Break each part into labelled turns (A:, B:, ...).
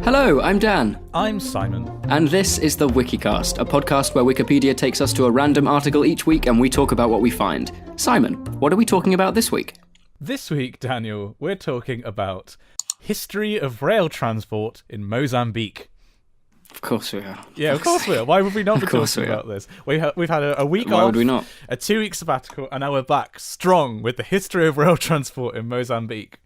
A: Hello, I'm Dan.
B: I'm Simon.
A: And this is the Wikicast, a podcast where Wikipedia takes us to a random article each week and we talk about what we find. Simon, what are we talking about this week?
B: This week, Daniel, we're talking about history of rail transport in Mozambique.
A: Of course we are.
B: Yeah, of course we are. Why would we not be talking about this? We've had a week off.
A: Why would we not?
B: A 2-week sabbatical, and now we're back strong with the history of rail transport in Mozambique.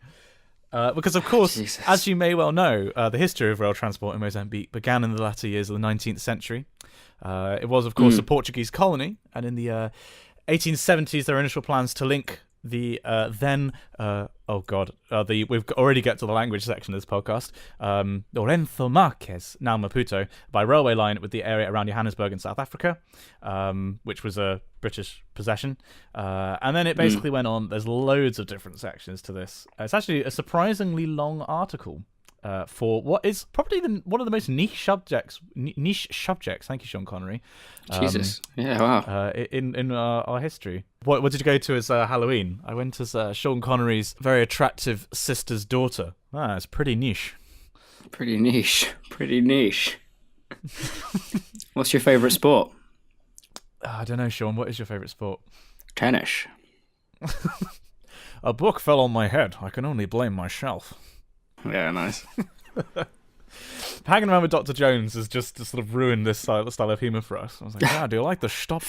B: Because, of course, as you may well know, the history of rail transport in Mozambique began in the latter years of the 19th century. It was, of course, a Portuguese colony, and in the 1870s, there were initial plans to link the we've already get to the language section of this podcast, Lourenço Marques, now Maputo, by railway line with the area around Johannesburg in South Africa, which was a British possession. And then it basically went on. There's loads of different sections to this. It's actually a surprisingly long article for what is probably one of the most niche subjects. Thank you, Sean Connery.
A: Jesus. Yeah, wow.
B: In our history. What did you go to as Halloween? I went as Sean Connery's very attractive sister's daughter. It's pretty niche.
A: Pretty niche. What's your favourite sport?
B: I don't know, Sean. What is your favourite sport?
A: Tennis.
B: A book fell on my head. I can only blame myself.
A: Yeah, nice.
B: Hanging around with Dr. Jones has just sort of ruined this style of humour for us. I was like, do you like the Stopp?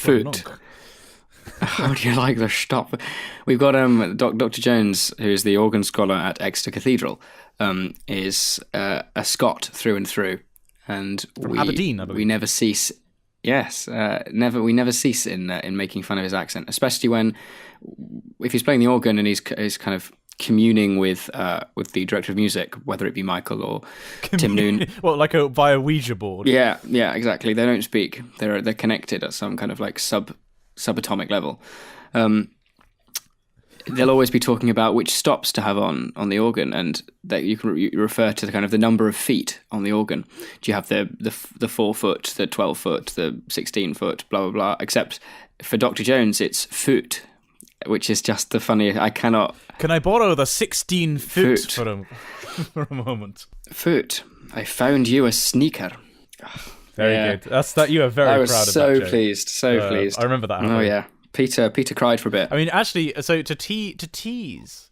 A: How do you like the Stopp? We've got Dr. Jones, who is the organ scholar at Exeter Cathedral, is a Scot through and through, and
B: from Aberdeen, I believe.
A: We never cease. Yes, we never cease in making fun of his accent, especially if he's playing the organ and he's kind of communing with the director of music, whether it be Michael or Tim Noon.
B: Well, like via Ouija board.
A: Yeah, exactly. They don't speak. They're connected at some kind of like subatomic level. They'll always be talking about which stops to have on the organ, and that you can refer to the kind of the number of feet on the organ. Do you have the 4 foot, the 12 foot, the 16 foot, blah blah blah? Except for Dr. Jones, it's foot, which is just the funny. I cannot.
B: Can I borrow the 16 foot for a moment?
A: Foot. I found you a sneaker.
B: Very good. That you are very proud of that joke.
A: So pleased.
B: I remember that.
A: Oh yeah. Peter cried for a bit.
B: I mean, actually, so to tease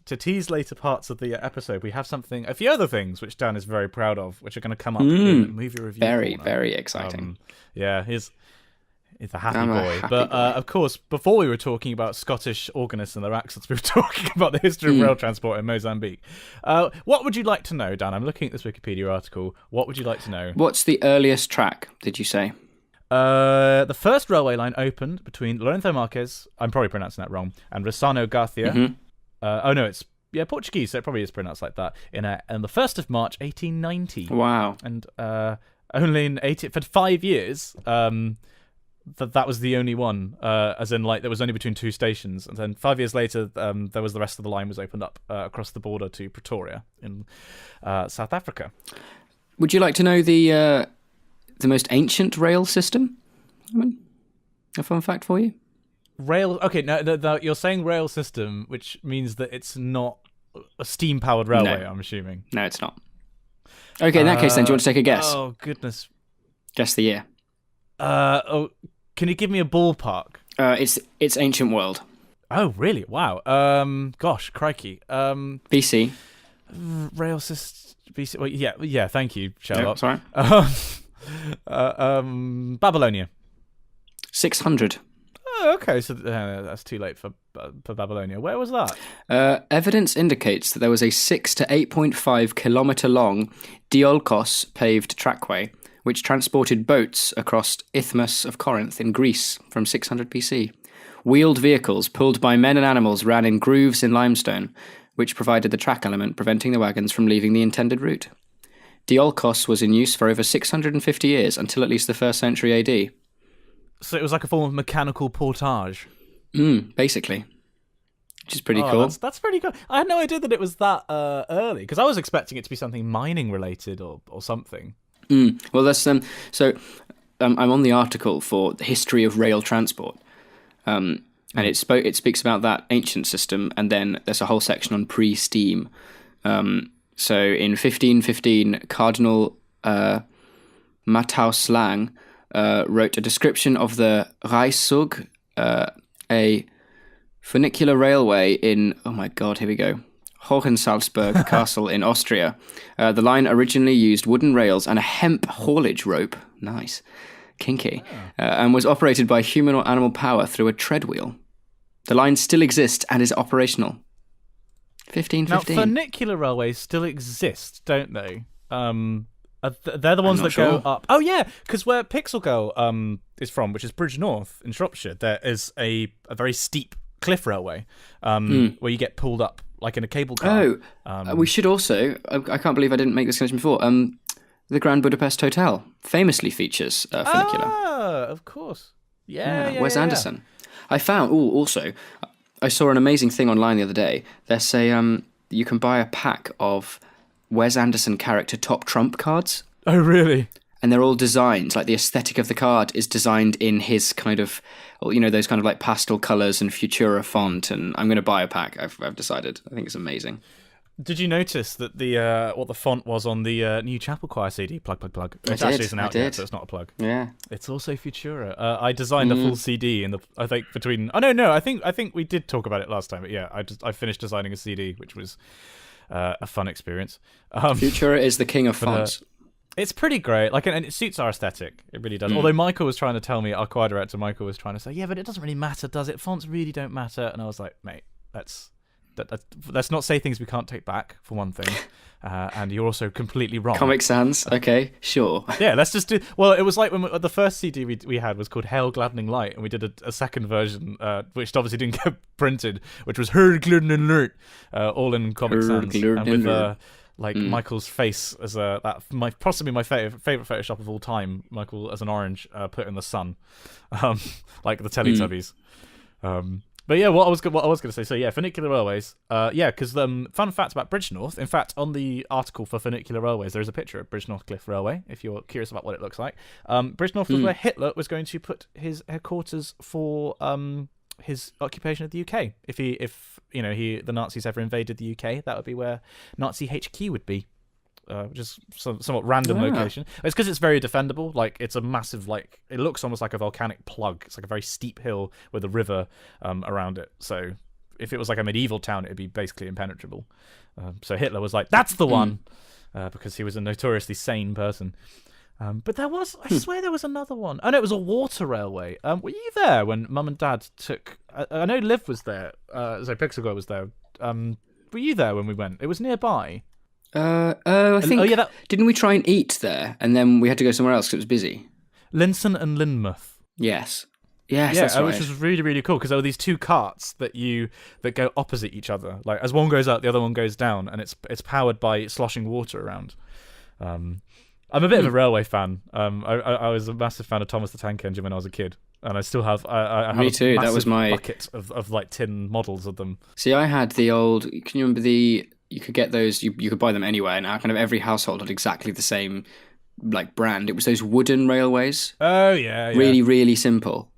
B: later parts of the episode, we have a few other things which Dan is very proud of, which are going to come up in movie review.
A: Very,
B: corner.
A: Very exciting.
B: He's a happy boy. But of course, before we were talking about Scottish organists and their accents, we were talking about the history of rail transport in Mozambique. What would you like to know, Dan? I'm looking at this Wikipedia article. What would you like to know?
A: What's the earliest track, did you say?
B: The first railway line opened between Lourenço Marques, I'm probably pronouncing that wrong, and Rossano Garcia. It's Portuguese, so it probably is pronounced like that. On the 1st of March, 1890.
A: Wow.
B: And only for 5 years, that was the only one, as in like there was only between 2 stations, and then 5 years later, there was the rest of the line was opened up across the border to Pretoria in South Africa.
A: Would you like to know the most ancient rail system? I mean, a fun fact for you.
B: Rail. Okay, no, you're saying rail system, which means that it's not a steam-powered railway. No. I'm assuming.
A: No, it's not. Okay, in that case, then, do you want to take a guess?
B: Oh goodness.
A: Guess the year.
B: Can you give me a ballpark?
A: It's ancient world.
B: Oh really? Wow. Gosh, crikey.
A: BC.
B: Rail system. BC. Well, yeah. Thank you, Sherlock.
A: Sorry.
B: Babylonia.
A: 600.
B: Oh, okay, so that's too late for Babylonia. Where was that?
A: Evidence indicates that there was a 6 to 8.5 kilometre long Diolkos paved trackway, which transported boats across Isthmus of Corinth in Greece from 600 BC. Wheeled vehicles pulled by men and animals ran in grooves in limestone, which provided the track element, preventing the wagons from leaving the intended route. Diolkos was in use for over 650 years, until at least the 1st century AD.
B: So it was like a form of mechanical portage?
A: Basically. Which is pretty cool.
B: That's pretty cool. I had no idea that it was that early, because I was expecting it to be something mining related or something.
A: Well, that's I'm on the article for the history of rail transport, and it speaks about that ancient system, and then there's a whole section on pre-steam. So in 1515, Cardinal Matthaus Lang wrote a description of the Reichszug, a funicular railway in, oh my god, here we go, Hohensalzburg Castle in Austria. The line originally used wooden rails and a hemp haulage rope. Nice. Kinky. And was operated by human or animal power through a tread wheel. The line still exists and is operational. 1515.
B: Now, funicular railways still exist, don't they? They're the ones that go up. Oh, yeah, because where Pixel Girl is from, which is Bridge North in Shropshire, there is a very steep cliff railway where you get pulled up like in a cable car.
A: We should also, I can't believe I didn't make this connection before, the Grand Budapest Hotel famously features funicular.
B: Ah, of course. Yeah,
A: Wes Anderson. I found, also, I saw an amazing thing online the other day. They say you can buy a pack of Wes Anderson character top trump cards.
B: Oh, really?
A: And they're all designed, like the aesthetic of the card is designed in his kind of, those kind of like pastel colours and Futura font. And I'm going to buy a pack, I've decided. I think it's amazing.
B: Did you notice that the what the font was on the new Chapel Choir CD? Plug. It actually isn't out yet, so it's not a plug.
A: Yeah,
B: it's also Futura. I designed a full CD I think between. Oh no, I think we did talk about it last time. But yeah, I finished designing a CD, which was a fun experience.
A: Futura is the king of fonts.
B: It's pretty great, and it suits our aesthetic. It really does. Although Michael was trying to tell me, our choir director Michael was trying to say, yeah, but it doesn't really matter, does it? Fonts really don't matter. And I was like, mate, let's not say things we can't take back, for one thing. And you're also completely wrong.
A: Comic Sans, okay, sure.
B: Yeah, let's just do... Well, it was like when the first CD we had was called Hail Gladdening Light, and we did a second version, which obviously didn't get printed, which was Hail Gladdening Light, all in Comic Sans. And with Michael's face as possibly my favorite Photoshop of all time, Michael as an orange put in the sun, like the Teletubbies. But yeah, what I was going to say. So yeah, funicular railways. Because fun fact about Bridge North. In fact, on the article for funicular railways, there is a picture of Bridge North Cliff Railway. If you're curious about what it looks like, Bridge North was where Hitler was going to put his headquarters for his occupation of the UK. If the Nazis ever invaded the UK, that would be where Nazi HQ would be. Which is somewhat random location. It's because it's very defendable. Like, it's a massive, it looks almost like a volcanic plug. It's like a very steep hill with a river around it. So if it was like a medieval town, it'd be basically impenetrable. So Hitler was like, that's the one, because he was a notoriously sane person. But I swear there was another one. Oh no, it was a water railway. Were you there when Mum and Dad took? I know Liv was there. So Pixel Girl was there. Were you there when we went? It was nearby.
A: I think. Didn't we try and eat there, and then we had to go somewhere else because it was busy?
B: Linson and Lynmouth.
A: Yes, that's right.
B: Which was really, really cool because there were these two carts that go opposite each other. Like, as one goes up, the other one goes down, and it's powered by sloshing water around. I'm a bit of a railway fan. I was a massive fan of Thomas the Tank Engine when I was a kid, and I still have. I have
A: Me too. That was my
B: bucket of like tin models of them.
A: See, I had the old. Can you remember the? You could get those. You could buy them anywhere, and kind of every household had exactly the same brand. It was those wooden railways.
B: Oh yeah.
A: Really, really simple,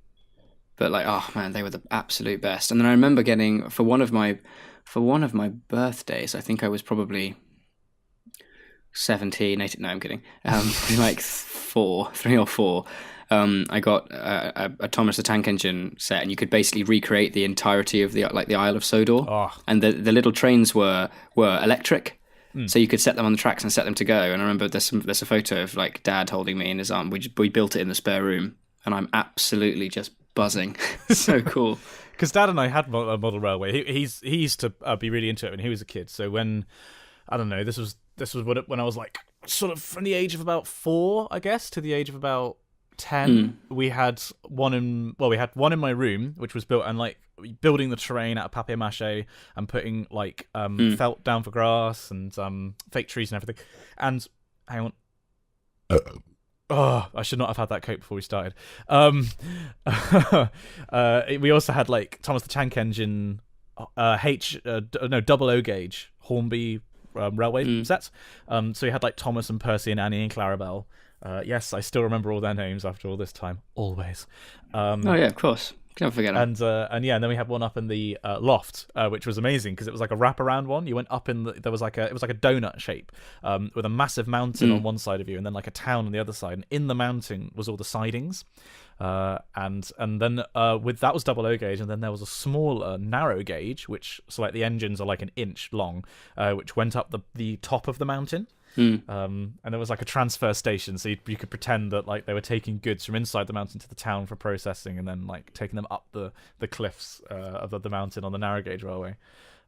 A: but oh man, they were the absolute best. And then I remember getting for one of my birthdays. I think I was probably 17, 18. No, I'm kidding. Like 3 or 4. I got a Thomas the Tank Engine set, and you could basically recreate the entirety of the Isle of Sodor.
B: Oh.
A: And the little trains were electric, so you could set them on the tracks and set them to go. And I remember there's a photo of Dad holding me in his arm. We built it in the spare room, and I'm absolutely just buzzing. So cool.
B: Because Dad and I had a model railway. He used to be really into it when he was a kid. So when I don't know, this was when I was sort of from the age of about 4, I guess, to the age of about 10. We had one in my room, which was built and building the terrain out of papier mâché and putting felt down for grass and fake trees and everything. And hang on. I should not have had that coat before we started. We also had Thomas the Tank Engine, double O gauge Hornby railway sets. So we had Thomas and Percy and Annie and Clarabelle. Yes, I still remember all their names after all this time. Always.
A: Oh yeah, of course. Can't forget them.
B: And then we had one up in the loft, which was amazing because it was like a wraparound one. You went up it was like a donut shape, with a massive mountain on one side of you, and then like a town on the other side. And in the mountain was all the sidings, and then with that was double O gauge, and then there was a smaller narrow gauge, so like the engines are like an inch long, which went up the top of the mountain. And there was like a transfer station, so you could pretend that like they were taking goods from inside the mountain to the town for processing, and then like taking them up the cliffs of the mountain on the narrow gauge railway.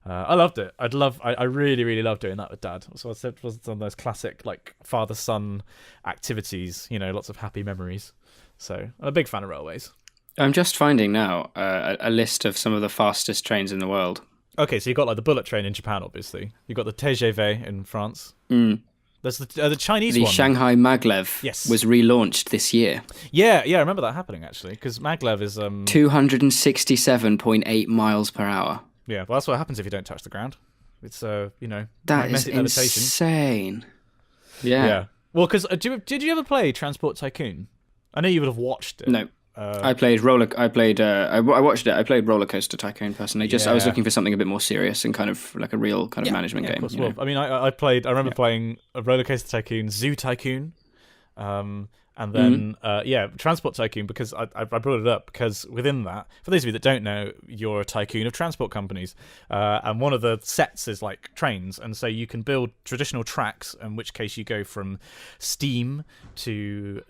B: I loved it. I really, really loved doing that with Dad. So it was one of those classic like father-son activities, lots of happy memories. So I'm a big fan of railways.
A: I'm just finding now a list of some of the fastest trains in the world.
B: Okay, so you've got like the bullet train in Japan, obviously. You've got the TGV in France. There's the Chinese one.
A: The Shanghai Maglev was relaunched this year.
B: Yeah, I remember that happening, actually, because Maglev is...
A: 267.8 miles per hour.
B: Yeah, well, that's what happens if you don't touch the ground. It's,
A: That is
B: magnetic levitation.
A: insane. Yeah.
B: Well, because did you ever play Transport Tycoon? I know you would have watched it.
A: No. I watched it. I played Roller Coaster Tycoon personally. I was looking for something a bit more serious and kind of like a real kind of management game.
B: Of course. Well, I mean, I remember playing a Roller Coaster Tycoon, Zoo Tycoon, and then Transport Tycoon, because I brought it up because within that, for those of you that don't know, you're a tycoon of transport companies, and one of the sets is like trains, and so you can build traditional tracks, in which case you go from steam to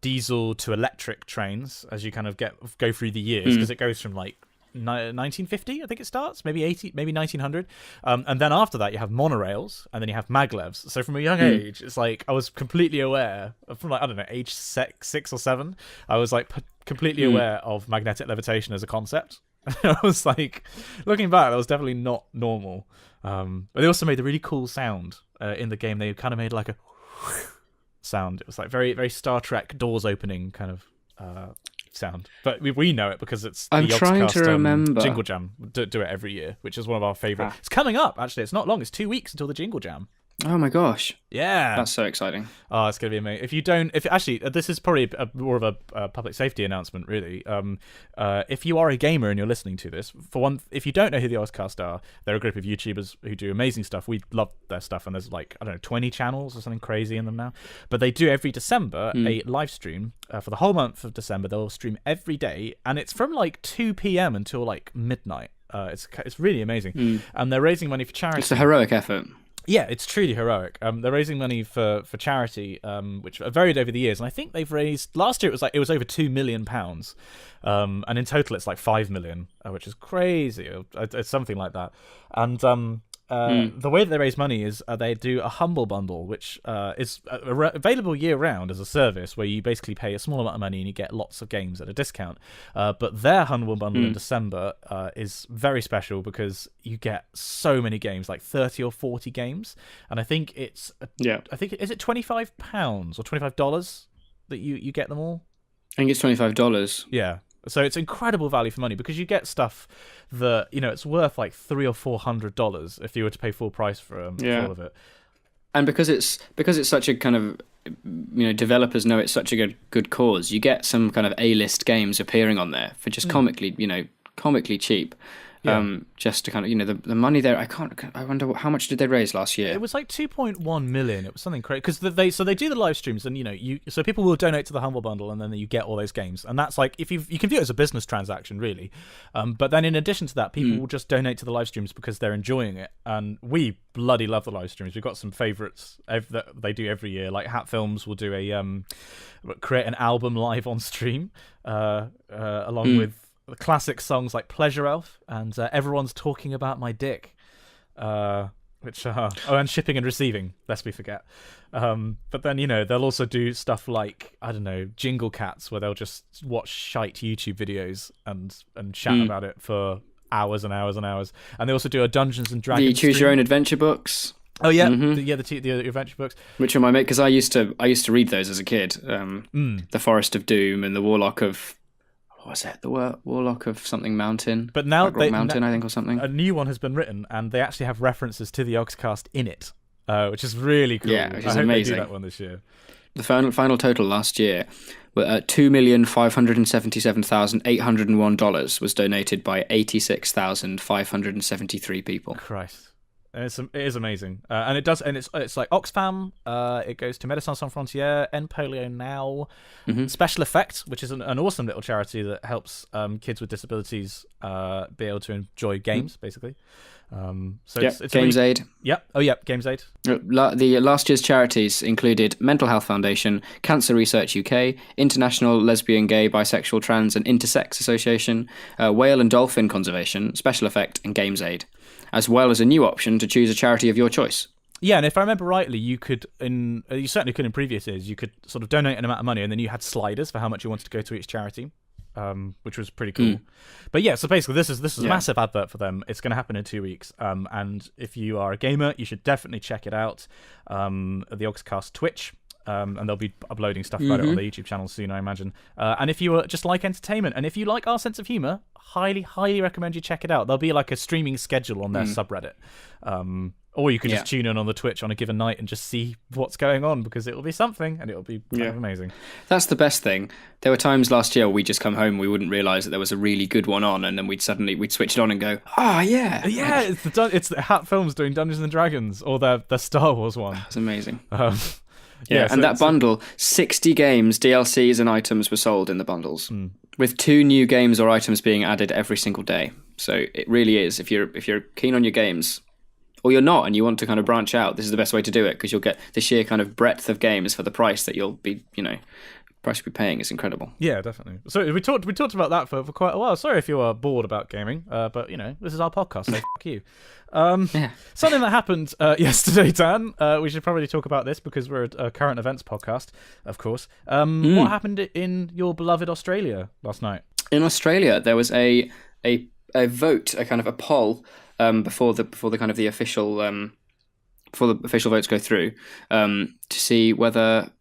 B: diesel to electric trains as you kind of go through the years, because it goes from like 1950, I think it starts, maybe 1900, and then after that you have monorails, and then you have maglevs. So from a young age, it's like I was completely aware from like, I don't know, age 6 or 7, I was like completely aware of magnetic levitation as a concept. I was like, looking back, that was definitely not normal. But they also made a really cool sound in the game. They kind of made like a sound. It was like very, very Star Trek doors opening kind of sound, but we know it because it's the Yogscast Jingle Jam do it every year, which is one of our favourite. It's coming up, actually. It's not long. It's 2 weeks until the Jingle Jam.
A: Oh my gosh.
B: Yeah.
A: That's so exciting.
B: Oh, it's going to be amazing. This is probably more of a public safety announcement, really. If you are a gamer and you're listening to this, for one, if you don't know who the Yogscast are, they're a group of YouTubers who do amazing stuff. We love their stuff, and there's like, I don't know, 20 channels or something crazy in them now. But they do every December a live stream for the whole month of December. They'll stream every day, and it's from like 2 p.m. until like midnight. It's really amazing. And they're raising money for charity.
A: It's a heroic effort.
B: Yeah, it's truly heroic. They're raising money for charity, which varied over the years, and I think they've raised last year. It was over £2 million, and in total it's like 5 million, which is crazy. It's something like that. And the way that they raise money is they do a humble bundle, which is available year round as a service where you basically pay a small amount of money and you get lots of games at a discount. But their humble bundle in December is very special because you get so many games, like 30 or 40 games, and I think is it £25 or $25 that you get them all?
A: I think it's $25.
B: Yeah. So it's incredible value for money because you get stuff that, it's worth like $300 or $400 if you were to pay full price for all of it.
A: And because it's such a kind of, developers know it's such a good cause, you get some kind of A-list games appearing on there for just comically cheap. Yeah. Just to kind of, the money there, I wonder how much did they raise last year?
B: It was like 2.1 million. It was something crazy because they do the live streams, and so people will donate to the Humble Bundle, and then you get all those games, and that's like if you can view it as a business transaction, really. But then in addition to that, people will just donate to the live streams because they're enjoying it, and we bloody love the live streams. We've got some favourites that they do every year. Like Hat Films will do create an album live on stream, along with the classic songs like Pleasure Elf and Everyone's Talking About My Dick, which and Shipping and Receiving, lest we forget. But then, they'll also do stuff like, I don't know, Jingle Cats, where they'll just watch shite YouTube videos and chat about it for hours and hours and hours. And they also do a Dungeons and Dragons
A: The Choose Your Own Adventure books.
B: Oh yeah, the adventure books.
A: Which are my mate, because I used to read those as a kid. The Forest of Doom and the Warlock of... What was it? The Warlock of something Mountain?
B: But now
A: Mountain, I think, or something.
B: A new one has been written, and they actually have references to the Yogscast in it, which is really cool.
A: Yeah, which is
B: I hope
A: amazing.
B: they do that one this year.
A: The final total last year were $2,577,801 was donated by 86,573 people.
B: Christ. It is amazing, and it does, and it's like Oxfam. It goes to Médecins Sans Frontières, End Polio Now, Special Effect, which is an awesome little charity that helps kids with disabilities be able to enjoy games, basically. So it's
A: Games
B: really,
A: Aid.
B: Yep. Oh, yep. Games Aid.
A: The last year's charities included Mental Health Foundation, Cancer Research UK, International Lesbian, Gay, Bisexual, Trans and Intersex Association, Whale and Dolphin Conservation, Special Effect, and Games Aid, as well as a new option to choose a charity of your choice.
B: Yeah, and if I remember rightly, you certainly could in previous years, you could sort of donate an amount of money, and then you had sliders for how much you wanted to go to each charity. Which was pretty cool. But yeah, so basically this is a massive advert for them. It's going to happen in 2 weeks. And if you are a gamer, you should definitely check it out at the Yogscast Twitch. And they'll be uploading stuff about it on the YouTube channel soon, I imagine. And if you just like entertainment, and if you like our sense of humour, highly recommend you check it out. There'll be like a streaming schedule on their subreddit. Or you could just tune in on the Twitch on a given night and just see what's going on, because it will be something, and it will be kind of amazing.
A: That's the best thing. There were times last year we'd just come home and we wouldn't realise that there was a really good one on, and then we'd switch it on and go, yeah.
B: Yeah, it's the Hat Films doing Dungeons and Dragons, or the Star Wars one.
A: That's amazing.
B: So
A: and that bundle, 60 games, DLCs and items were sold in the bundles, with 2 new games or items being added every single day. So it really is, if you're keen on your games, or you're not and you want to kind of branch out, this is the best way to do it, because you'll get the sheer kind of breadth of games for the price that you'll be, price you'll be paying is incredible.
B: Yeah, definitely. So we talked about that for quite a while. Sorry if you are bored about gaming, but this is our podcast, so fuck you. Something that happened yesterday, Dan. We should probably talk about this because we're a current events podcast, of course. What happened in your beloved Australia last night?
A: In Australia, there was a vote, a kind of a poll before the kind of the official before the official votes go through, to see whether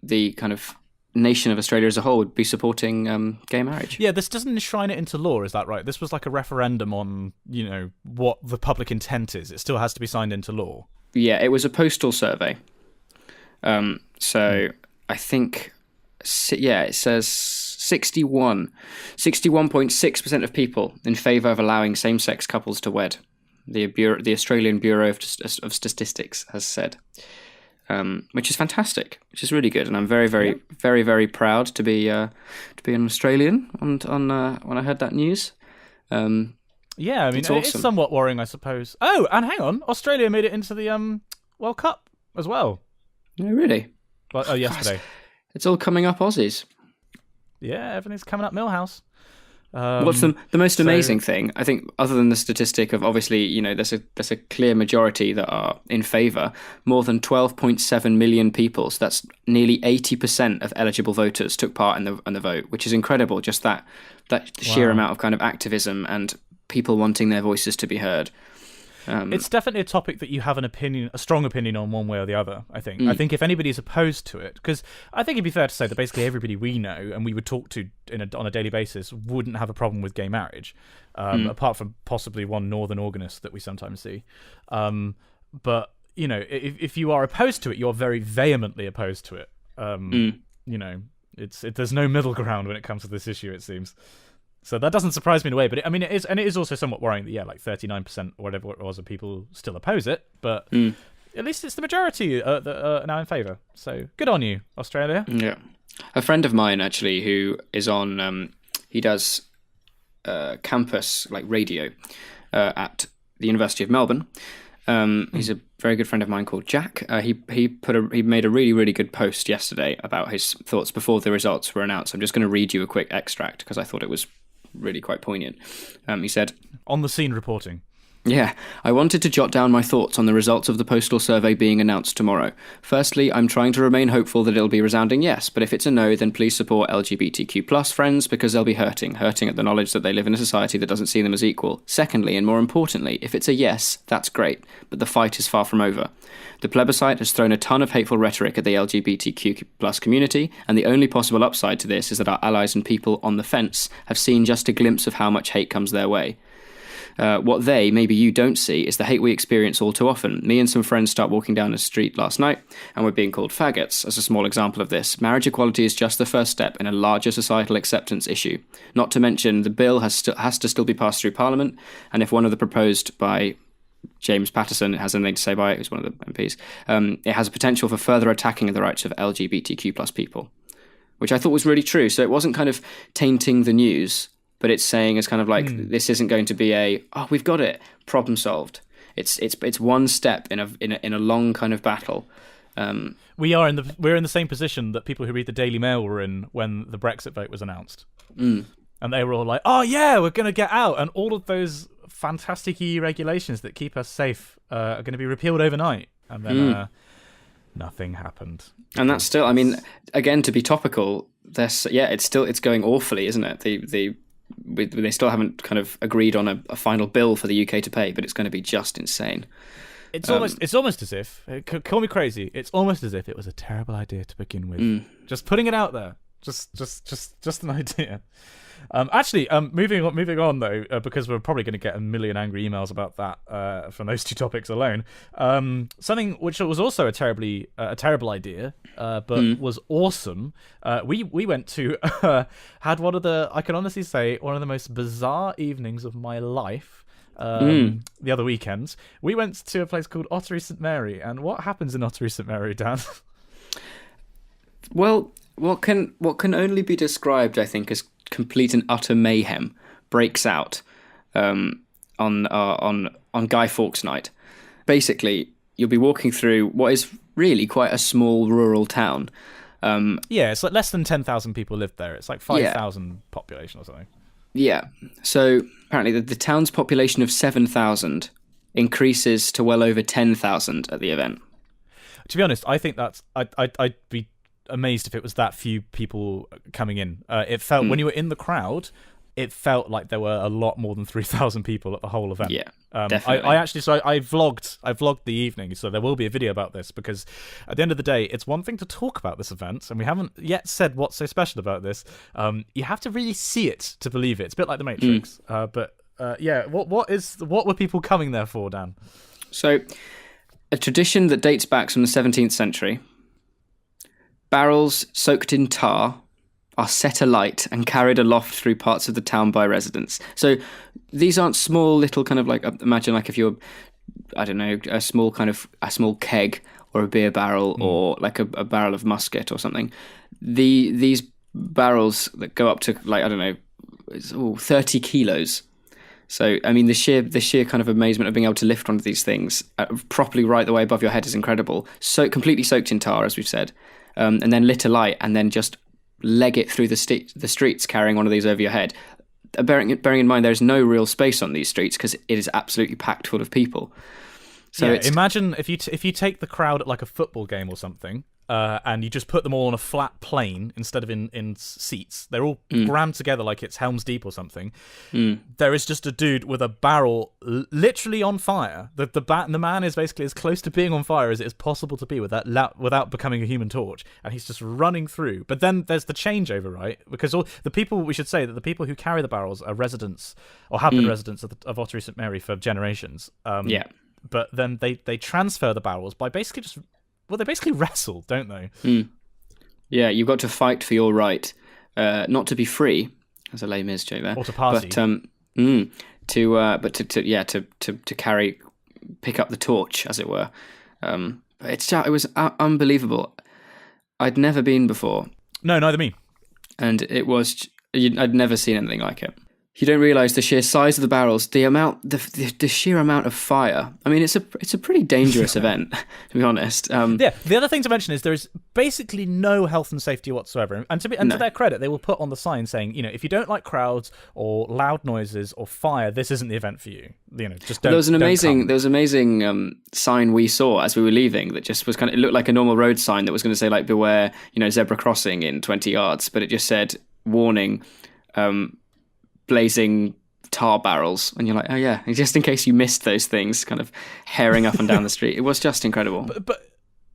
A: the kind of nation of Australia as a whole would be supporting gay marriage.
B: Yeah, this doesn't enshrine it into law, is that right? This was like a referendum on, what the public intent is. It still has to be signed into law.
A: Yeah, it was a postal survey. So I think, it says 61.6% of people in favour of allowing same-sex couples to wed. The Australian Bureau of Statistics has said, which is fantastic, which is really good, and I'm very, very, very, very proud to be an Australian on when I heard that news.
B: Yeah, I mean,
A: awesome.
B: It's somewhat worrying, I suppose. Oh, and hang on, Australia made it into the World Cup as well.
A: Oh, really?
B: Well, yesterday.
A: It's all coming up Aussies.
B: Yeah, everything's coming up Millhouse.
A: What's the most amazing thing, I think, other than the statistic of obviously, there's a clear majority that are in favour, more than 12.7 million people, so that's nearly 80% of eligible voters took part in the vote, which is incredible, just that sheer amount of kind of activism and people wanting their voices to be heard.
B: It's definitely a topic that you have a strong opinion on one way or the other, I think. I think if anybody's opposed to it, because I think it'd be fair to say that basically everybody we know and we would talk to on a daily basis wouldn't have a problem with gay marriage, apart from possibly one northern organist that we sometimes see. But, if you are opposed to it, you're very vehemently opposed to it. There's no middle ground when it comes to this issue, it seems. So that doesn't surprise me in a way, but it is also somewhat worrying that, like 39% or whatever it was of people still oppose it, but at least it's the majority that are now in favour. So good on you, Australia. Yeah.
A: A friend of mine, actually, who is on, he does campus, like radio, at the University of Melbourne. He's a very good friend of mine called Jack. He made a really, really good post yesterday about his thoughts before the results were announced. I'm just going to read you a quick extract because I thought it was really quite poignant. He said,
B: "On the scene reporting.
A: Yeah, I wanted to jot down my thoughts on the results of the postal survey being announced tomorrow. Firstly, I'm trying to remain hopeful that it'll be resounding yes, but if it's a no, then please support LGBTQ+ friends because they'll be hurting at the knowledge that they live in a society that doesn't see them as equal. Secondly, and more importantly, if it's a yes, that's great, but the fight is far from over. The plebiscite has thrown a ton of hateful rhetoric at the LGBTQ+ community, and the only possible upside to this is that our allies and people on the fence have seen just a glimpse of how much hate comes their way. What they, maybe you, don't see is the hate we experience all too often. Me and some friends start walking down the street last night, and we're being called faggots. As a small example of this, marriage equality is just the first step in a larger societal acceptance issue. Not to mention, the bill has to still be passed through Parliament, and if one of the proposed by James Patterson has anything to say by it, who's one of the MPs, it has a potential for further attacking of the rights of LGBTQ plus people, which I thought was really true. So it wasn't kind of tainting the news, but it's saying as kind of like, this isn't going to be we've got it, problem solved. It's one step in a long kind of battle.
B: We're in the same position that people who read the Daily Mail were in when the Brexit vote was announced. And they were all like, oh yeah, we're going to get out. And all of those fantastic EU regulations that keep us safe are going to be repealed overnight. And then nothing happened.
A: And that's still, I mean, again, to be topical, it's going awfully, isn't it? They still haven't kind of agreed on a final bill for the UK to pay, but it's going to be just insane.
B: It's almost as if, call me crazy, it's almost as if it was a terrible idea to begin with. Just putting it out there. Just an idea. Moving on though, because we're probably going to get a million angry emails about that from those two topics alone. Something which was also a terrible idea, but was awesome. We went to had I can honestly say one of the most bizarre evenings of my life. The other weekends, we went to a place called Ottery St Mary, and what happens in Ottery St Mary, Dan?
A: Well, what can only be described, I think, as complete and utter mayhem breaks out on Guy Fawkes night. Basically, you'll be walking through what is really quite a small rural town.
B: It's like less than 10,000 people live there. It's like 5,000 population or something. Yeah.
A: So apparently the town's population of 7,000 increases to well over 10,000 at the event.
B: To be honest, I think I'd be amazed if it was that few people coming in. It felt when you were in the crowd, it felt like there were a lot more than 3,000 people at the whole event.
A: Yeah, definitely.
B: I vlogged the evening, so there will be a video about this, because at the end of the day, it's one thing to talk about this event, and we haven't yet said what's so special about this. You have to really see it to believe it. It's a bit like The Matrix. What were people coming there for, Dan?
A: So, a tradition that dates back from the 17th century. Barrels soaked in tar are set alight and carried aloft through parts of the town by residents. So these aren't small little kind of like, imagine like if you're, I don't know, a small keg or a beer barrel or like a barrel of musket or something. These barrels that go up to like, I don't know, 30 kilos. So, I mean, the sheer kind of amazement of being able to lift one of these things properly right the way above your head is incredible. So completely soaked in tar, as we've said. And then lit alight, and then just leg it through the streets carrying one of these over your head. Bearing in mind there's no real space on these streets because it is absolutely packed full of people. So
B: imagine if you take the crowd at like a football game or something, and you just put them all on a flat plane instead of in seats. They're all crammed together like it's Helm's Deep or something. There is just a dude with a barrel literally on fire. The man is basically as close to being on fire as it is possible to be without becoming a Human Torch, and he's just running through. But then there's the changeover, right? Because we should say that the people who carry the barrels are residents or have been residents of Ottery St Mary for generations. But then they transfer the barrels by basically just... Well, they basically wrestle, don't they?
A: Yeah, you've got to fight for your right, not to be free, as a Les Mis joke there,
B: or to party,
A: to pick up the torch, as it were. It was unbelievable. I'd never been before.
B: No, neither me.
A: And I'd never seen anything like it. You don't realise the sheer size of the barrels, the sheer amount of fire. I mean, it's a pretty dangerous event, to be honest.
B: The other thing to mention is there is basically no health and safety whatsoever. And to their credit, they will put on the sign saying, if you don't like crowds or loud noises or fire, this isn't the event for you. Just don't. There was
A: an amazing sign we saw as we were leaving that just was it looked like a normal road sign that was going to say like beware, zebra crossing in 20 yards, but it just said warning. Blazing tar barrels, and you're like, oh yeah, just in case you missed those things kind of herring up and down the street. It was just incredible.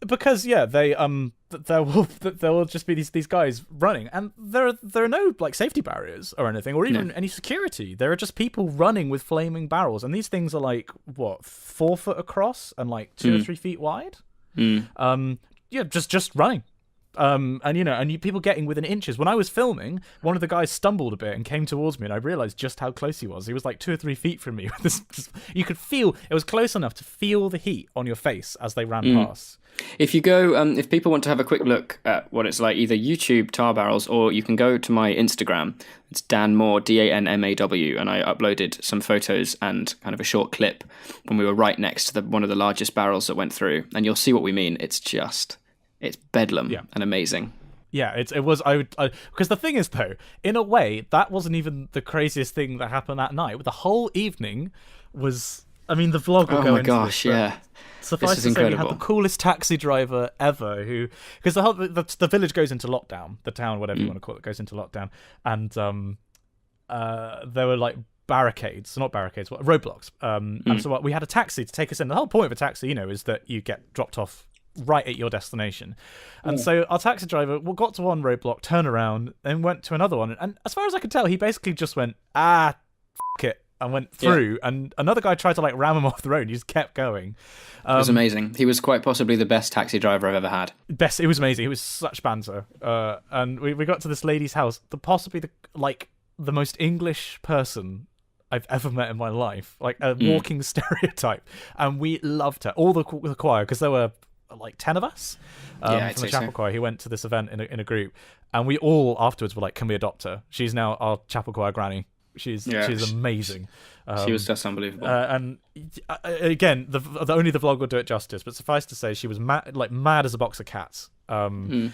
B: because there will just be these guys running, and there are no like safety barriers or anything, or even any security. There are just people running with flaming barrels, and these things are like 4 foot across and like 2 or 3 feet wide. Just running. And people getting within inches. When I was filming, one of the guys stumbled a bit and came towards me, and I realized just how close he was. He was like 2 or 3 feet from me. You could feel it was close enough to feel the heat on your face as they ran past.
A: If you go, if people want to have a quick look at what it's like, either YouTube tar barrels, or you can go to my Instagram. It's Dan Moore, DANMAW, and I uploaded some photos and kind of a short clip when we were right next to one of the largest barrels that went through, and you'll see what we mean. It's bedlam and amazing.
B: Yeah, it was. Because the thing is, though, in a way, that wasn't even the craziest thing that happened that night. The whole evening was. I mean, the vlog will go into this. Yeah. Suffice to say, we had the coolest taxi driver ever. Because the village goes into lockdown, the town, whatever you want to call it, goes into lockdown, and there were like roadblocks. And so we had a taxi to take us in. The whole point of a taxi, is that you get dropped off right at your destination. And so our taxi driver got to one roadblock, turned around, and went to another one. And as far as I could tell, he basically just went, f*** it, and went through. And another guy tried to like ram him off the road. He just kept going.
A: It was amazing. He was quite possibly the best taxi driver I've ever had.
B: It was amazing. It was such banter. And we got to this lady's house, possibly the most English person I've ever met in my life, like a walking stereotype. And we loved her. All the choir, because there were like 10 of us from the chapel choir who went to this event in a group, and we all afterwards were like, can we adopt her? She's now our chapel choir granny. She's amazing.
A: She was just unbelievable.
B: And again, only the vlog will do it justice, but suffice to say, she was mad as a box of cats. And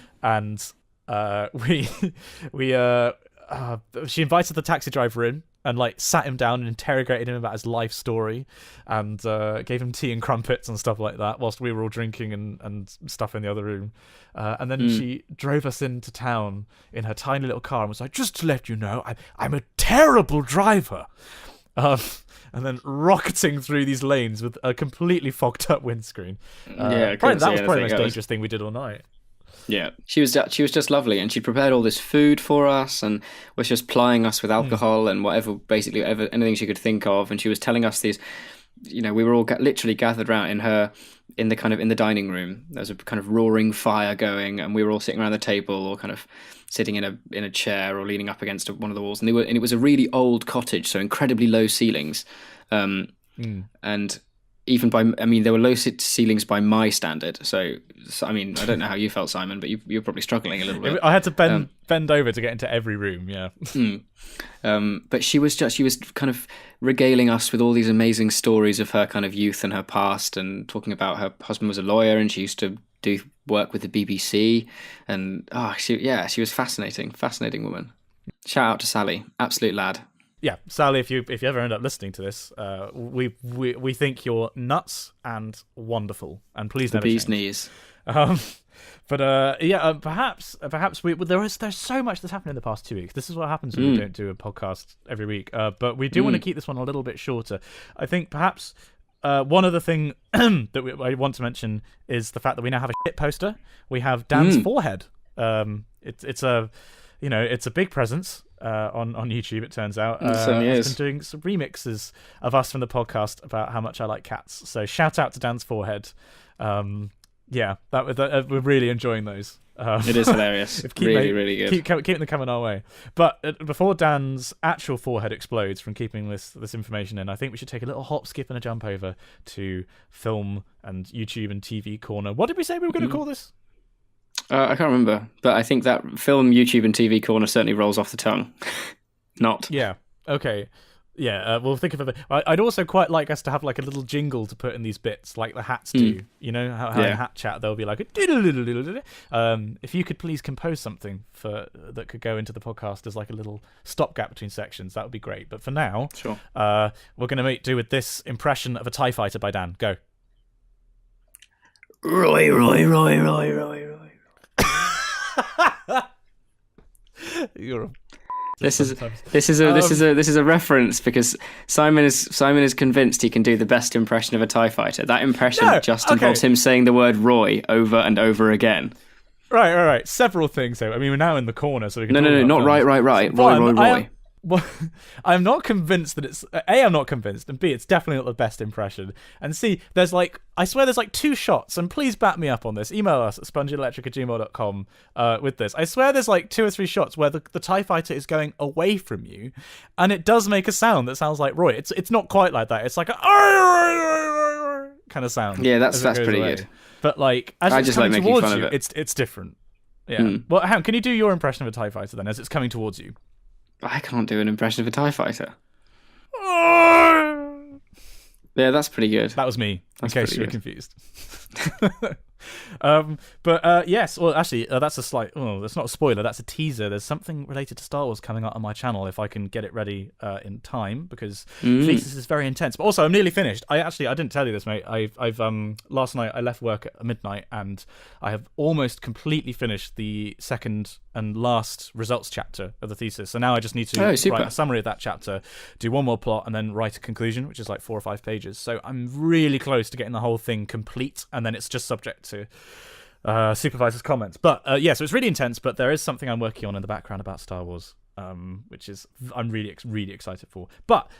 B: she invited the taxi driver in and like sat him down and interrogated him about his life story, and gave him tea and crumpets and stuff like that whilst we were all drinking and stuff in the other room. And then she drove us into town in her tiny little car and was like, just to let you know, I'm a terrible driver. And then rocketing through these lanes with a completely fogged up windscreen. That was probably the most dangerous thing we did all night.
A: Yeah, she was just lovely, and she prepared all this food for us, and was just plying us with alcohol and basically anything she could think of. And she was telling us these, we were all literally gathered around in the dining room. There was a kind of roaring fire going, and we were all sitting around the table, or kind of sitting in a chair or leaning up against one of the walls. And it was a really old cottage, so incredibly low ceilings, and even there were low ceilings by my standard. So I mean, I don't know how you felt, Simon, but you're probably struggling a little bit.
B: I had to bend over to get into every room. Yeah.
A: But she was kind of regaling us with all these amazing stories of her kind of youth and her past, and talking about her husband was a lawyer and she used to do work with the BBC. And she was fascinating woman. Shout out to Sally, absolute lad.
B: Yeah, Sally, if you ever end up listening to this, we think you're nuts and wonderful, and please never
A: bee's
B: change.
A: Knees.
B: Perhaps there's so much that's happened in the past 2 weeks. This is what happens when we don't do a podcast every week. But we do want to keep this one a little bit shorter. I think perhaps one other thing that I want to mention is the fact that we now have a shit poster. We have Dan's forehead. It's a big presence. On YouTube, it turns out. I've been doing some remixes of us from the podcast about how much I like cats. So shout out to Dan's forehead. We're really enjoying those.
A: It is hilarious. Really good.
B: Keep them coming our way. But before Dan's actual forehead explodes from keeping this information in, I think we should take a little hop, skip, and a jump over to film and YouTube and TV corner. What did we say we were going to call this?
A: I can't remember, but I think that film, YouTube, and TV corner certainly rolls off the tongue. Not.
B: Yeah. Okay. Yeah. We'll think of it. I'd also quite like us to have like a little jingle to put in these bits, like the hats do. You know how in Hat Chat there'll be like a if you could please compose something that could go into the podcast as like a little stopgap between sections, that would be great. But for now,
A: sure.
B: We're going to make do with this impression of a TIE fighter by Dan. Go.
A: Roy.
B: You're
A: This is a reference because Simon is convinced he can do the best impression of a TIE fighter. That impression involves him saying the word Roy over and over again.
B: Right. Several things. So I mean, we're now in the corner, so we can.
A: No, not right. Roy.
B: Well, I'm not convinced that it's A, I'm not convinced, and B, it's definitely not the best impression. And C, I swear there's 2 shots, and please back me up on this. Email us at spongyelectric@gmail.com with this. I swear there's 2 or 3 shots where the TIE fighter is going away from you, and it does make a sound that sounds like Roy. It's not quite like that. It's like a kind of sound.
A: Yeah, that's pretty good.
B: But as it's coming towards you, it's different. Yeah. Well, Ham, can you do your impression of a TIE fighter then, as it's coming towards you?
A: I can't do an impression of a TIE fighter. Yeah, that's pretty good.
B: That was me, in case you were confused. Yes, well, actually, that's a slight... Oh, that's not a spoiler, that's a teaser. There's something related to Star Wars coming out on my channel if I can get it ready in time, because thesis is very intense. But also, I'm nearly finished. I didn't tell you this, mate. I've last night, I left work at midnight, and I have almost completely finished the second and last results chapter of the thesis. So now I just need to write a summary of that chapter, do one more plot, and then write a conclusion, which is 4 or 5 pages. So I'm really close to getting the whole thing complete, and then it's just subject to supervisor's comments. But so it's really intense, but there is something I'm working on in the background about Star Wars, which is I'm really excited for. But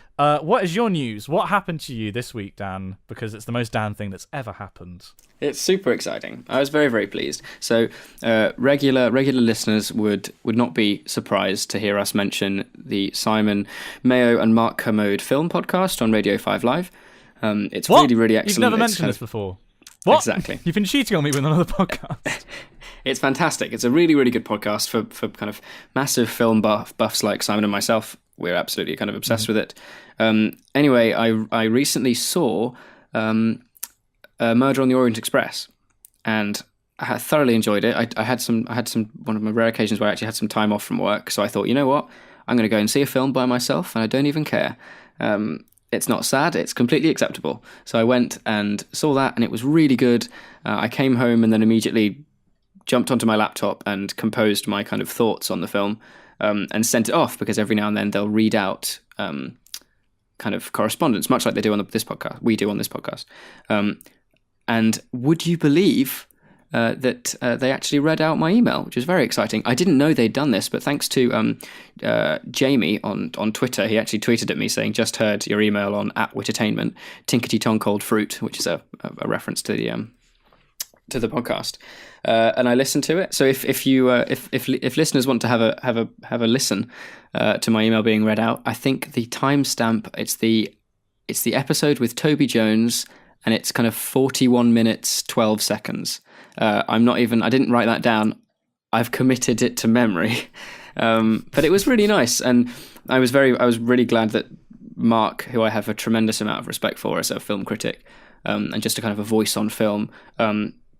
B: what is your news? What happened to you this week, Dan? Because it's the most Dan thing that's ever happened.
A: It's super exciting. I was very, very pleased. So regular listeners would not be surprised to hear us mention the Simon Mayo and Mark Kermode film podcast on Radio 5 Live. It's really excellent.
B: You've never mentioned this before. What?
A: Exactly.
B: You've been cheating on me with another podcast.
A: It's fantastic. It's a really, really good podcast for kind of massive film buffs like Simon and myself. We're absolutely kind of obsessed with it. Anyway, I recently saw Murder on the Orient Express, and I thoroughly enjoyed it. I had some one of my rare occasions where I actually had some time off from work, so I thought, you know what, I'm going to go and see a film by myself, and I don't even care. It's not sad, it's completely acceptable. So I went and saw that, and it was really good. I came home and then immediately jumped onto my laptop and composed my kind of thoughts on the film, and sent it off, because every now and then they'll read out kind of correspondence, much like they do on this podcast. We do on this podcast. And would you believe that they actually read out my email, which is very exciting. I didn't know they'd done this, but thanks to Jamie on Twitter, he actually tweeted at me saying, "Just heard your email on @Wittertainment, Tinkety Tonk Cold Fruit," which is a reference to the podcast, and I listened to it. So if listeners want to have a listen to my email being read out, I think the timestamp it's the episode with Toby Jones, and it's kind of 41 minutes 12 seconds. I didn't write that down. I've committed it to memory. But it was really nice, and I was really glad that Mark, who I have a tremendous amount of respect for as a film critic, and just a kind of a voice on film,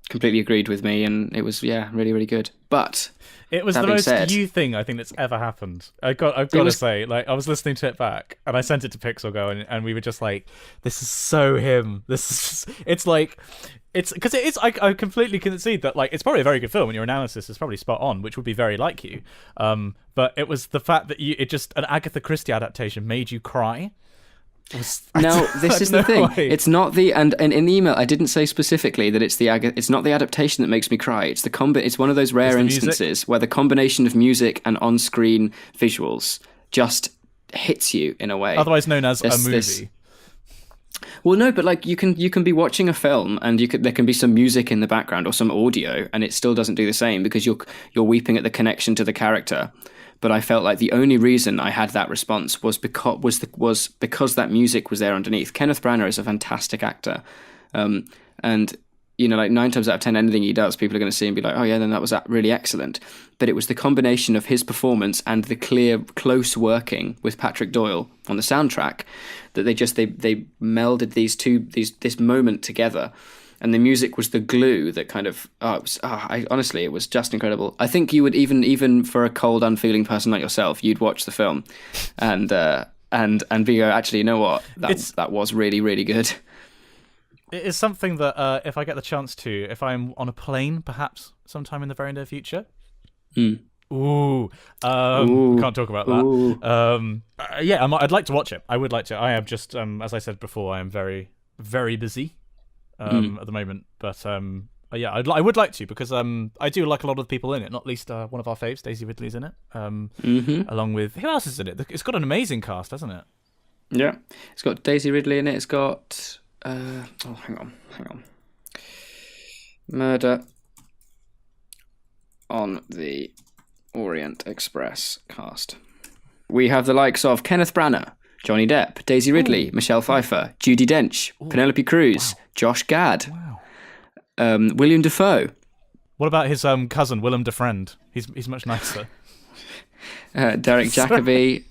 A: completely agreed with me, and it was really, really good. But
B: it was the most you thing I think that's ever happened. I've got to say, I was listening to it back, and I sent it to Pixel Go, and we were just like, "This is so him." It's because it is. I completely concede that it's probably a very good film, and your analysis is probably spot on, which would be very like you. But it was the fact that an Agatha Christie adaptation made you cry.
A: Now, this is the thing. It's not and in the email I didn't say specifically that it's not the adaptation that makes me cry. It's it's one of those rare instances where the combination of music and on-screen visuals just hits you in a way.
B: Otherwise known as a movie.
A: Well, no, but you can be watching a film and there can be some music in the background or some audio, and it still doesn't do the same because you're weeping at the connection to the character. But I felt like the only reason I had that response was because that music was there underneath. Kenneth Branagh is a fantastic actor, and 9 times out of 10, anything he does, people are going to see and be like, "Oh yeah, then that was really excellent." But it was the combination of his performance and the close working with Patrick Doyle on the soundtrack that they melded this moment together. And the music was the glue that kind of, honestly, it was just incredible. I think you would even for a cold, unfeeling person like yourself, you'd watch the film and be actually, you know what, that was really, really good.
B: It is something that if I get the chance to, if I'm on a plane, perhaps sometime in the very near future, Ooh.
A: Ooh.
B: Can't talk about that.
A: Ooh.
B: Yeah, I'd like to watch it. I would like to. I am just, as I said before, I am very, very busy at the moment. But yeah, I would like to, because I do like a lot of the people in it. Not least one of our faves, Daisy Ridley's in it. Along with, who else is in it? It's got an amazing cast, hasn't it?
A: Yeah, it's got Daisy Ridley in it. It's got hang on. Murder on the Orient Express cast. We have the likes of Kenneth Branagh, Johnny Depp, Daisy Ridley, Michelle Pfeiffer, Judi Dench, Penelope Cruz, Josh Gad, William Dafoe.
B: What about his cousin, Willem Defriend? He's much nicer.
A: Derek Jacobi.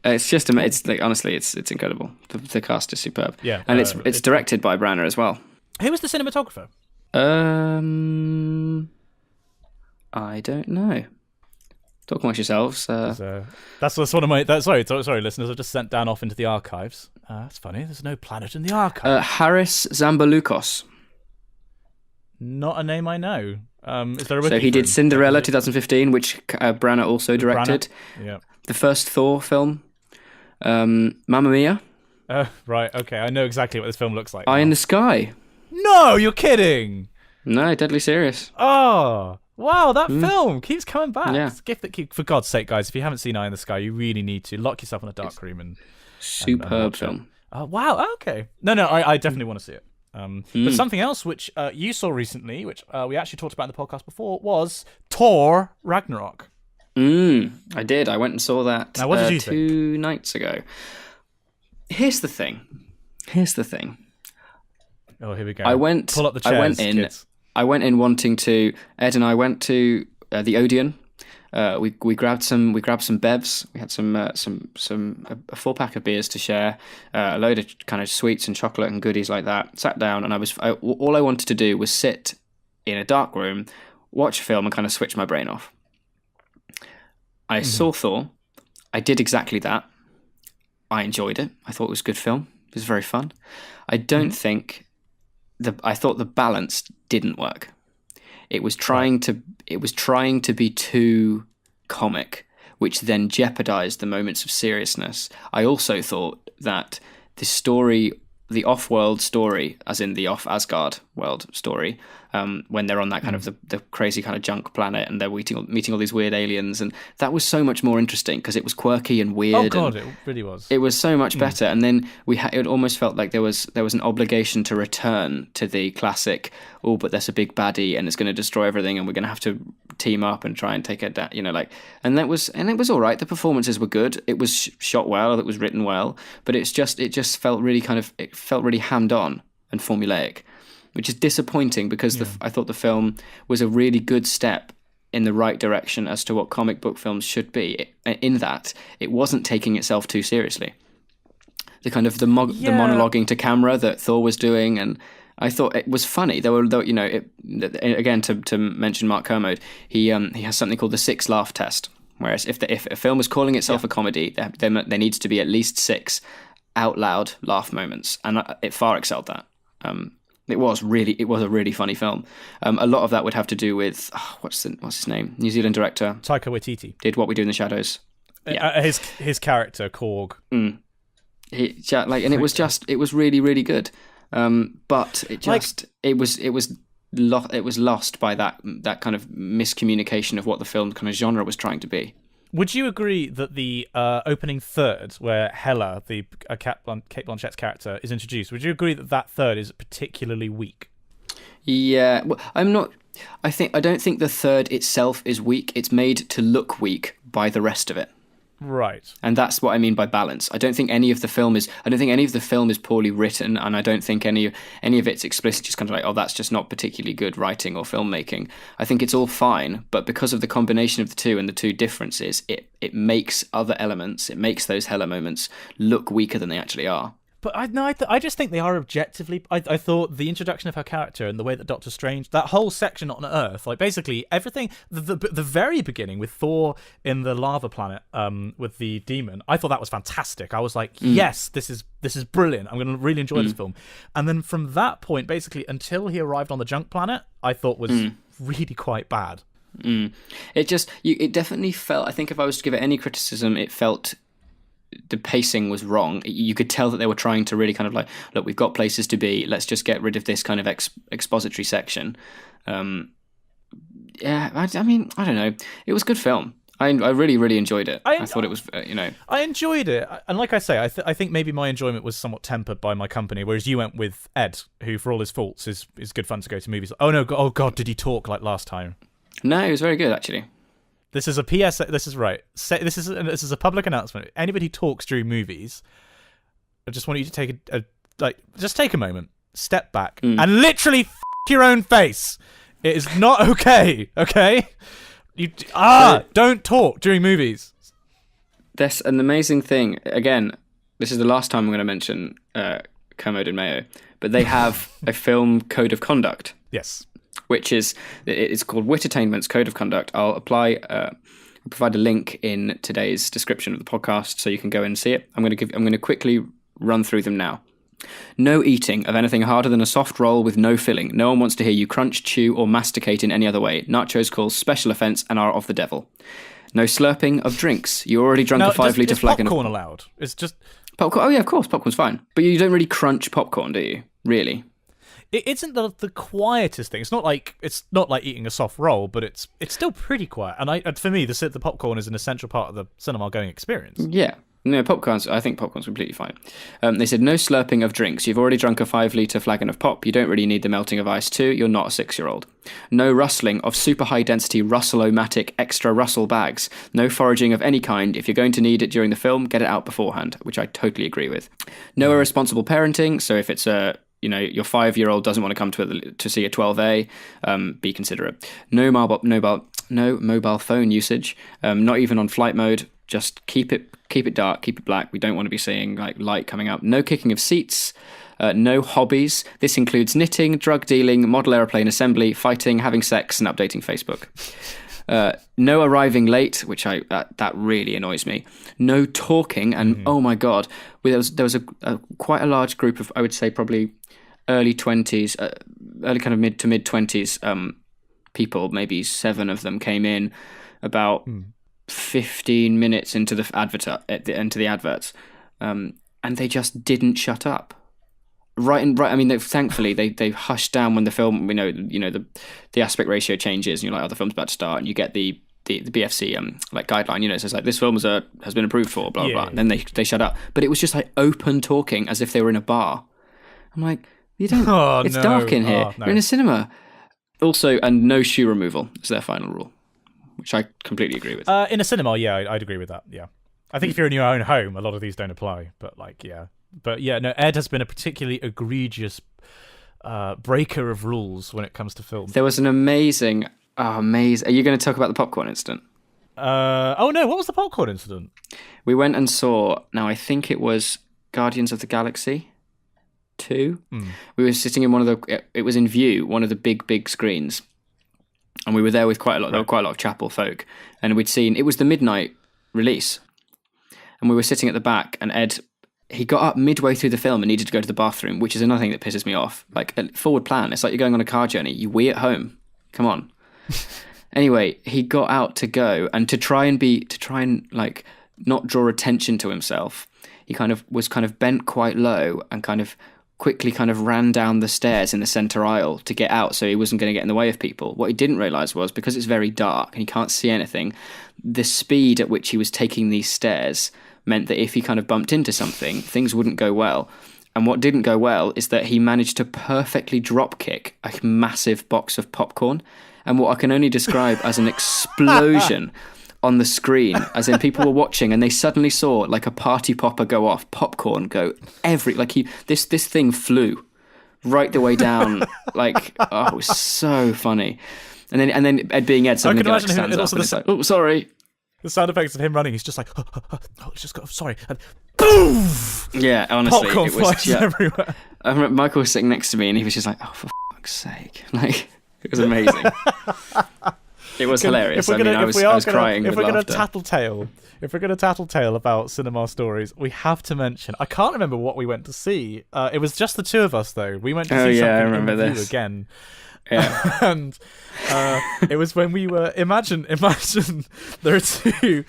A: It's just it's like, honestly, it's incredible. The cast is superb.
B: Yeah,
A: and it's directed by Branagh as well.
B: Who was the cinematographer?
A: I don't know. Talk amongst yourselves.
B: That's one of my. Sorry, listeners. I've just sent Dan off into the archives. That's funny. There's no planet in the archive.
A: Haris Zambalukos.
B: Not a name I know. Is there a wiki
A: So he
B: for
A: did
B: him?
A: Cinderella 2015, which Branagh also directed.
B: Yeah.
A: The first Thor film. Mamma Mia.
B: Right. Okay. I know exactly what this film looks like.
A: Eye in the Sky.
B: No, you're kidding.
A: No, deadly serious.
B: Oh. Wow, that film keeps coming back.
A: Yeah.
B: It's a gift that keeps... For God's sake, guys, if you haven't seen Eye in the Sky, you really need to lock yourself in a dark room and
A: Superb
B: watch
A: film.
B: it. Wow, okay. No, I definitely want to see it. But something else which you saw recently, which we actually talked about in the podcast before, was Thor Ragnarok.
A: I did. I went and saw that
B: Now, what did you
A: 2 nights ago. Here's the thing.
B: Oh, here we go. Pull up the chairs, kids.
A: I went in wanting to. Ed and I went to the Odeon. We grabbed some bevs. We had a 4-pack of beers to share, a load of kind of sweets and chocolate and goodies like that. Sat down, and all I wanted to do was sit in a dark room, watch a film, and kind of switch my brain off. I saw Thor. I did exactly that. I enjoyed it. I thought it was a good film. It was very fun. I don't think I thought the balance didn't work. It was trying to be too comic, which then jeopardized the moments of seriousness. I also thought that the story, the off-world story, as in the off-Asgard world story, when they're on that kind of the crazy kind of junk planet and they're meeting all these weird aliens, and that was so much more interesting because it was quirky and weird.
B: Oh God, it really was.
A: It was so much better, and then it almost felt like there was an obligation to return to the classic. Oh, but there's a big baddie and it's going to destroy everything, and we're going to have to team up and try and take it down. And it was all right. The performances were good. It was shot well. It was written well, but it just felt really hammed on and formulaic, which is disappointing because I thought the film was a really good step in the right direction as to what comic book films should be, in that it wasn't taking itself too seriously. The kind of the monologuing to camera that Thor was doing, and I thought it was funny. Again, to mention Mark Kermode, he has something called the 6 laugh test, whereas if a film is calling itself a comedy, there needs to be at least 6 out loud laugh moments, and it far excelled that. It was a really funny film. A lot of that would have to do with what's his name? New Zealand director
B: Taika Waititi
A: did What We Do in the Shadows.
B: Yeah. His character Korg.
A: It was really, really good. But it was lost by that kind of miscommunication of what the film kind of genre was trying to be.
B: Would you agree that the opening third, where Hela, the Cate Blanchett's character, is introduced, would you agree that third is particularly weak?
A: Yeah, well, I don't think the third itself is weak. It's made to look weak by the rest of it.
B: Right.
A: And that's what I mean by balance. I don't think any of the film is poorly written, and I don't think any of it's explicit, just kind of like, oh, that's just not particularly good writing or filmmaking. I think it's all fine, but because of the combination of the two and the two differences, it makes other elements, it makes those Hela moments look weaker than they actually are.
B: But I just think they are objectively. I thought the introduction of her character and the way that Doctor Strange, that whole section on Earth, like basically everything, the very beginning with Thor in the lava planet, with the demon, I thought that was fantastic. I was like, yes, this is brilliant. I'm going to really enjoy this film. And then from that point, basically until he arrived on the junk planet, I thought was really quite bad.
A: It definitely felt. I think if I was to give it any criticism, it felt the pacing was wrong. You could tell that they were trying to really kind of like, look, we've got places to be. Let's just get rid of this kind of expository section. Yeah, I mean, I don't know. It was a good film. I really, really enjoyed it. I thought it was,
B: I enjoyed it, and like I say, I think maybe my enjoyment was somewhat tempered by my company, whereas you went with Ed, who, for all his faults, is good fun to go to movies. Oh no! Oh God, did he talk like last time?
A: No, it was very good actually.
B: This is a PS. This is right. This is a public announcement. Anybody who talks during movies, I just want you to take just take a moment, step back, and literally f*** your own face. It is not okay. Okay. Don't talk during movies.
A: That's an amazing thing. Again, this is the last time I'm going to mention Kermode and Mayo, but they have a film code of conduct.
B: Yes.
A: Which is, it's called Wit-Attainment's Code of Conduct. I'll provide a link in today's description of the podcast so you can go and see it. I'm going to quickly run through them now. No eating of anything harder than a soft roll with no filling. No one wants to hear you crunch, chew, or masticate in any other way. Nachos cause special offence and are of the devil. No slurping of drinks. You already drunk a 5-litre flagon of...
B: popcorn allowed? It's just...
A: Popcorn? Oh yeah, of course, popcorn's fine. But you don't really crunch popcorn, do you? Really?
B: It isn't the quietest thing. It's not like eating a soft roll, but it's still pretty quiet. And for me, the popcorn is an essential part of the cinema going experience.
A: Yeah. No, I think popcorn's completely fine. They said no slurping of drinks. You've already drunk a 5-litre flagon of pop. You don't really need the melting of ice too. You're not a 6-year-old. No rustling of super high-density Russell-O-Matic extra Russell bags. No foraging of any kind. If you're going to need it during the film, get it out beforehand, which I totally agree with. No irresponsible parenting. So if it's your 5-year-old doesn't want to come to see a 12A, be considerate. No mobile phone usage. Not even on flight mode. Just keep it dark, keep it black. We don't want to be seeing like light coming up. No kicking of seats. No hobbies. This includes knitting, drug dealing, model aeroplane assembly, fighting, having sex, and updating Facebook. No arriving late, which that really annoys me. No talking, and oh my god, there was a quite a large group of, I would say probably early 20s, early kind of mid to mid 20s people. Maybe 7 of them came in about 15 minutes into the adverts, and they just didn't shut up. Right. I mean, thankfully they hushed down when the film, the aspect ratio changes, and you're like, oh, the film's about to start, and you get the BFC guideline. It says like, this film has been approved for blah blah. And then they shut up, but it was just like open talking as if they were in a bar. I'm like, you don't. It's dark in here. You're in a cinema. Also, and no shoe removal is their final rule, which I completely agree with.
B: In a cinema, yeah, I'd agree with that. Yeah, I think if you're in your own home, a lot of these don't apply. But no, Ed has been a particularly egregious breaker of rules when it comes to film.
A: There was an amazing. Are you going to talk about the popcorn incident?
B: Oh no, what was the popcorn incident?
A: We went and saw. Now I think it was Guardians of the Galaxy 2. We were sitting in it was in View, one of the big screens. And we were there with there were quite a lot of chapel folk. And we'd seen, it was the midnight release. And we were sitting at the back, and Ed, he got up midway through the film and needed to go to the bathroom, which is another thing that pisses me off. Like, a forward plan. It's like you're going on a car journey. You wee at home. Come on. Anyway, he got out to go, and to try and like not draw attention to himself, he was bent quite low and quickly ran down the stairs in the centre aisle to get out so he wasn't going to get in the way of people. What he didn't realise was, because it's very dark and he can't see anything, the speed at which he was taking these stairs meant that if he bumped into something, things wouldn't go well. And what didn't go well is that he managed to perfectly drop kick a massive box of popcorn, and what I can only describe as an explosion on the screen, as in people were watching and they suddenly saw like a party popper go off, popcorn go this thing flew right the way down. It was so funny. And then Ed being Ed suddenly stands up and it's like, oh, sorry.
B: The sound effects of him running, he's just like, it's just got, sorry, and boom! Yeah,
A: honestly,
B: popcorn
A: it was
B: flies everywhere.
A: I remember Michael was sitting next to me and he was just like, oh, for fuck's sake. It was amazing. It was hilarious. I was crying with laughter.
B: If we're going to tattletale about cinema stories, we have to mention, I can't remember what we went to see. It was just the two of us, though. We went to see something
A: I remember
B: in View
A: this.
B: again.
A: Yeah.
B: And it was when we were imagine there are two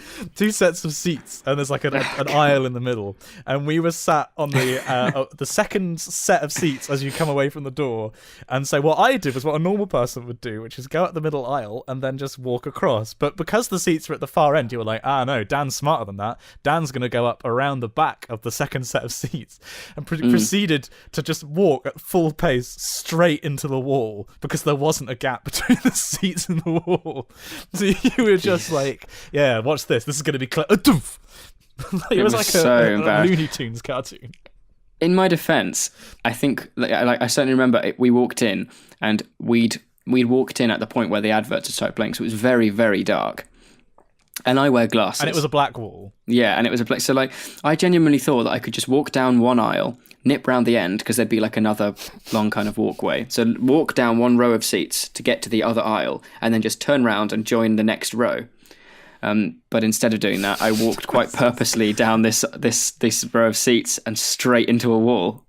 B: sets of seats, and there's like an aisle in the middle, and we were sat on the second set of seats as you come away from the door. And so what I did was what a normal person would do, which is go up the middle aisle and then just walk across. But because the seats were at the far end, you were like, no, Dan's smarter than that. Dan's going to go up around the back of the second set of seats, and proceeded to just walk at full pace straight into the wall, because there wasn't a gap between the seats and the wall. So you were just like, yeah, watch this. This is going to be it was like a Looney Tunes cartoon.
A: In my defense, I think, I certainly remember we walked in, and we'd walked in at the point where the adverts had started playing, so it was very, very dark. And I wear glasses.
B: And it was a black wall.
A: Yeah, and it was a place. So, like, I genuinely thought that I could just walk down one aisle, nip round the end, because there'd be like another long kind of walkway. So walk down one row of seats to get to the other aisle, and then just turn round and join the next row. But instead of doing that, I walked quite purposely down this row of seats and straight into a wall.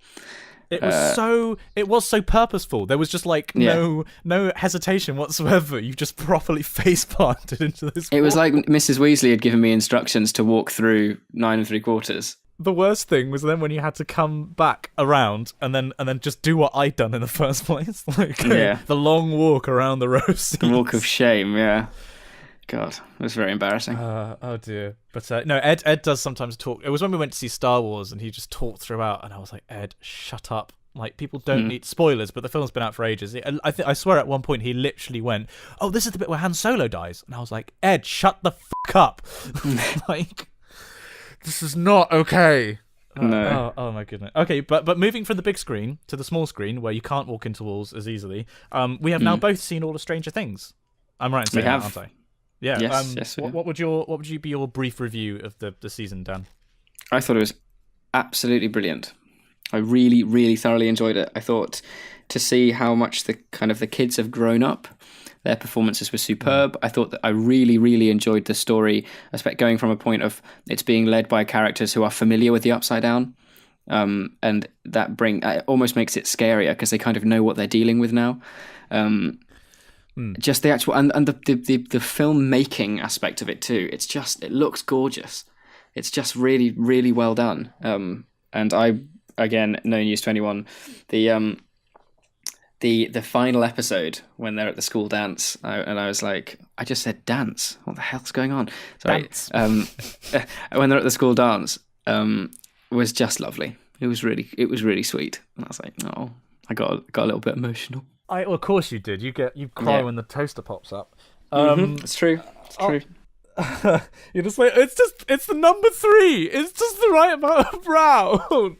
B: It was so purposeful. There was just like no hesitation whatsoever. You just properly face planted into this wall.
A: It was like Mrs. Weasley had given me instructions to walk through 9 3/4.
B: The worst thing was then when you had to come back around and then just do what I'd done in the first place. The long walk around the row of seats.
A: The walk of shame, yeah. God, it was very embarrassing.
B: Oh dear. But no, Ed does sometimes talk. It was when we went to see Star Wars, and he just talked throughout, and I was like, Ed, shut up. Like, people don't need spoilers, but the film's been out for ages. I swear at one point he literally went, "Oh, this is the bit where Han Solo dies," and I was like, Ed, shut the fuck up. Like, this is not okay.
A: No.
B: Oh my goodness. Okay, but moving from the big screen to the small screen, where you can't walk into walls as easily, we have now both seen all of Stranger Things. I'm right in saying that, aren't I? Yeah.
A: Yes.
B: What would be your brief review of the season, Dan?
A: I thought it was absolutely brilliant. I really, really thoroughly enjoyed it. I thought to see how much the kids have grown up, their performances were superb. I thought that I really, really enjoyed the story. I expect going from a point of it's being led by characters who are familiar with the Upside Down, and that almost makes it scarier because they kind of know what they're dealing with now. Just the actual and the filmmaking aspect of it too. It looks gorgeous. It's just really, really well done. And I, again, no news to anyone, the final episode when they're at the school dance, and I was like, I just said dance. What the hell's going on? Sorry.
B: Dance.
A: When they're at the school dance, was just lovely. It was really sweet. And I was like, oh, I got a little bit emotional.
B: Well, of course you did. You cry when the toaster pops up.
A: It's true. It's true.
B: You're just like, it's the number 3. It's just the right amount of brown.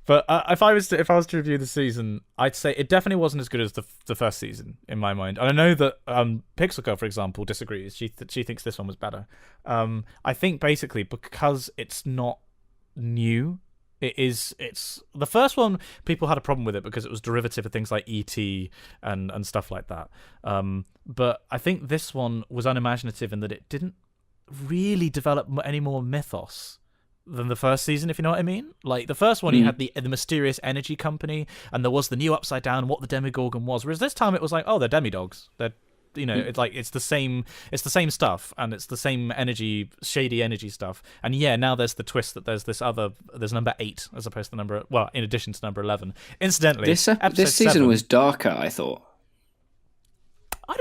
B: But if I was to review the season, I'd say it definitely wasn't as good as the first season in my mind. And I know that Pixel Girl, for example, disagrees. She thinks this one was better. I think basically because it's not new. It's the first one. People had a problem with it because it was derivative of things like E.T. and stuff like that. But I think this one was unimaginative in that it didn't really develop any more mythos than the first season, if you know what I mean. Like the first one, you had the mysterious energy company, and there was the new Upside Down, what the Demogorgon was. Whereas this time it was like, oh, they're demidogs. They're it's like it's the same stuff, and it's the same shady energy stuff. And yeah, now there's the twist that there's number 8 as opposed to in addition to number 11. Incidentally,
A: this season
B: 7,
A: was darker, I thought.
B: I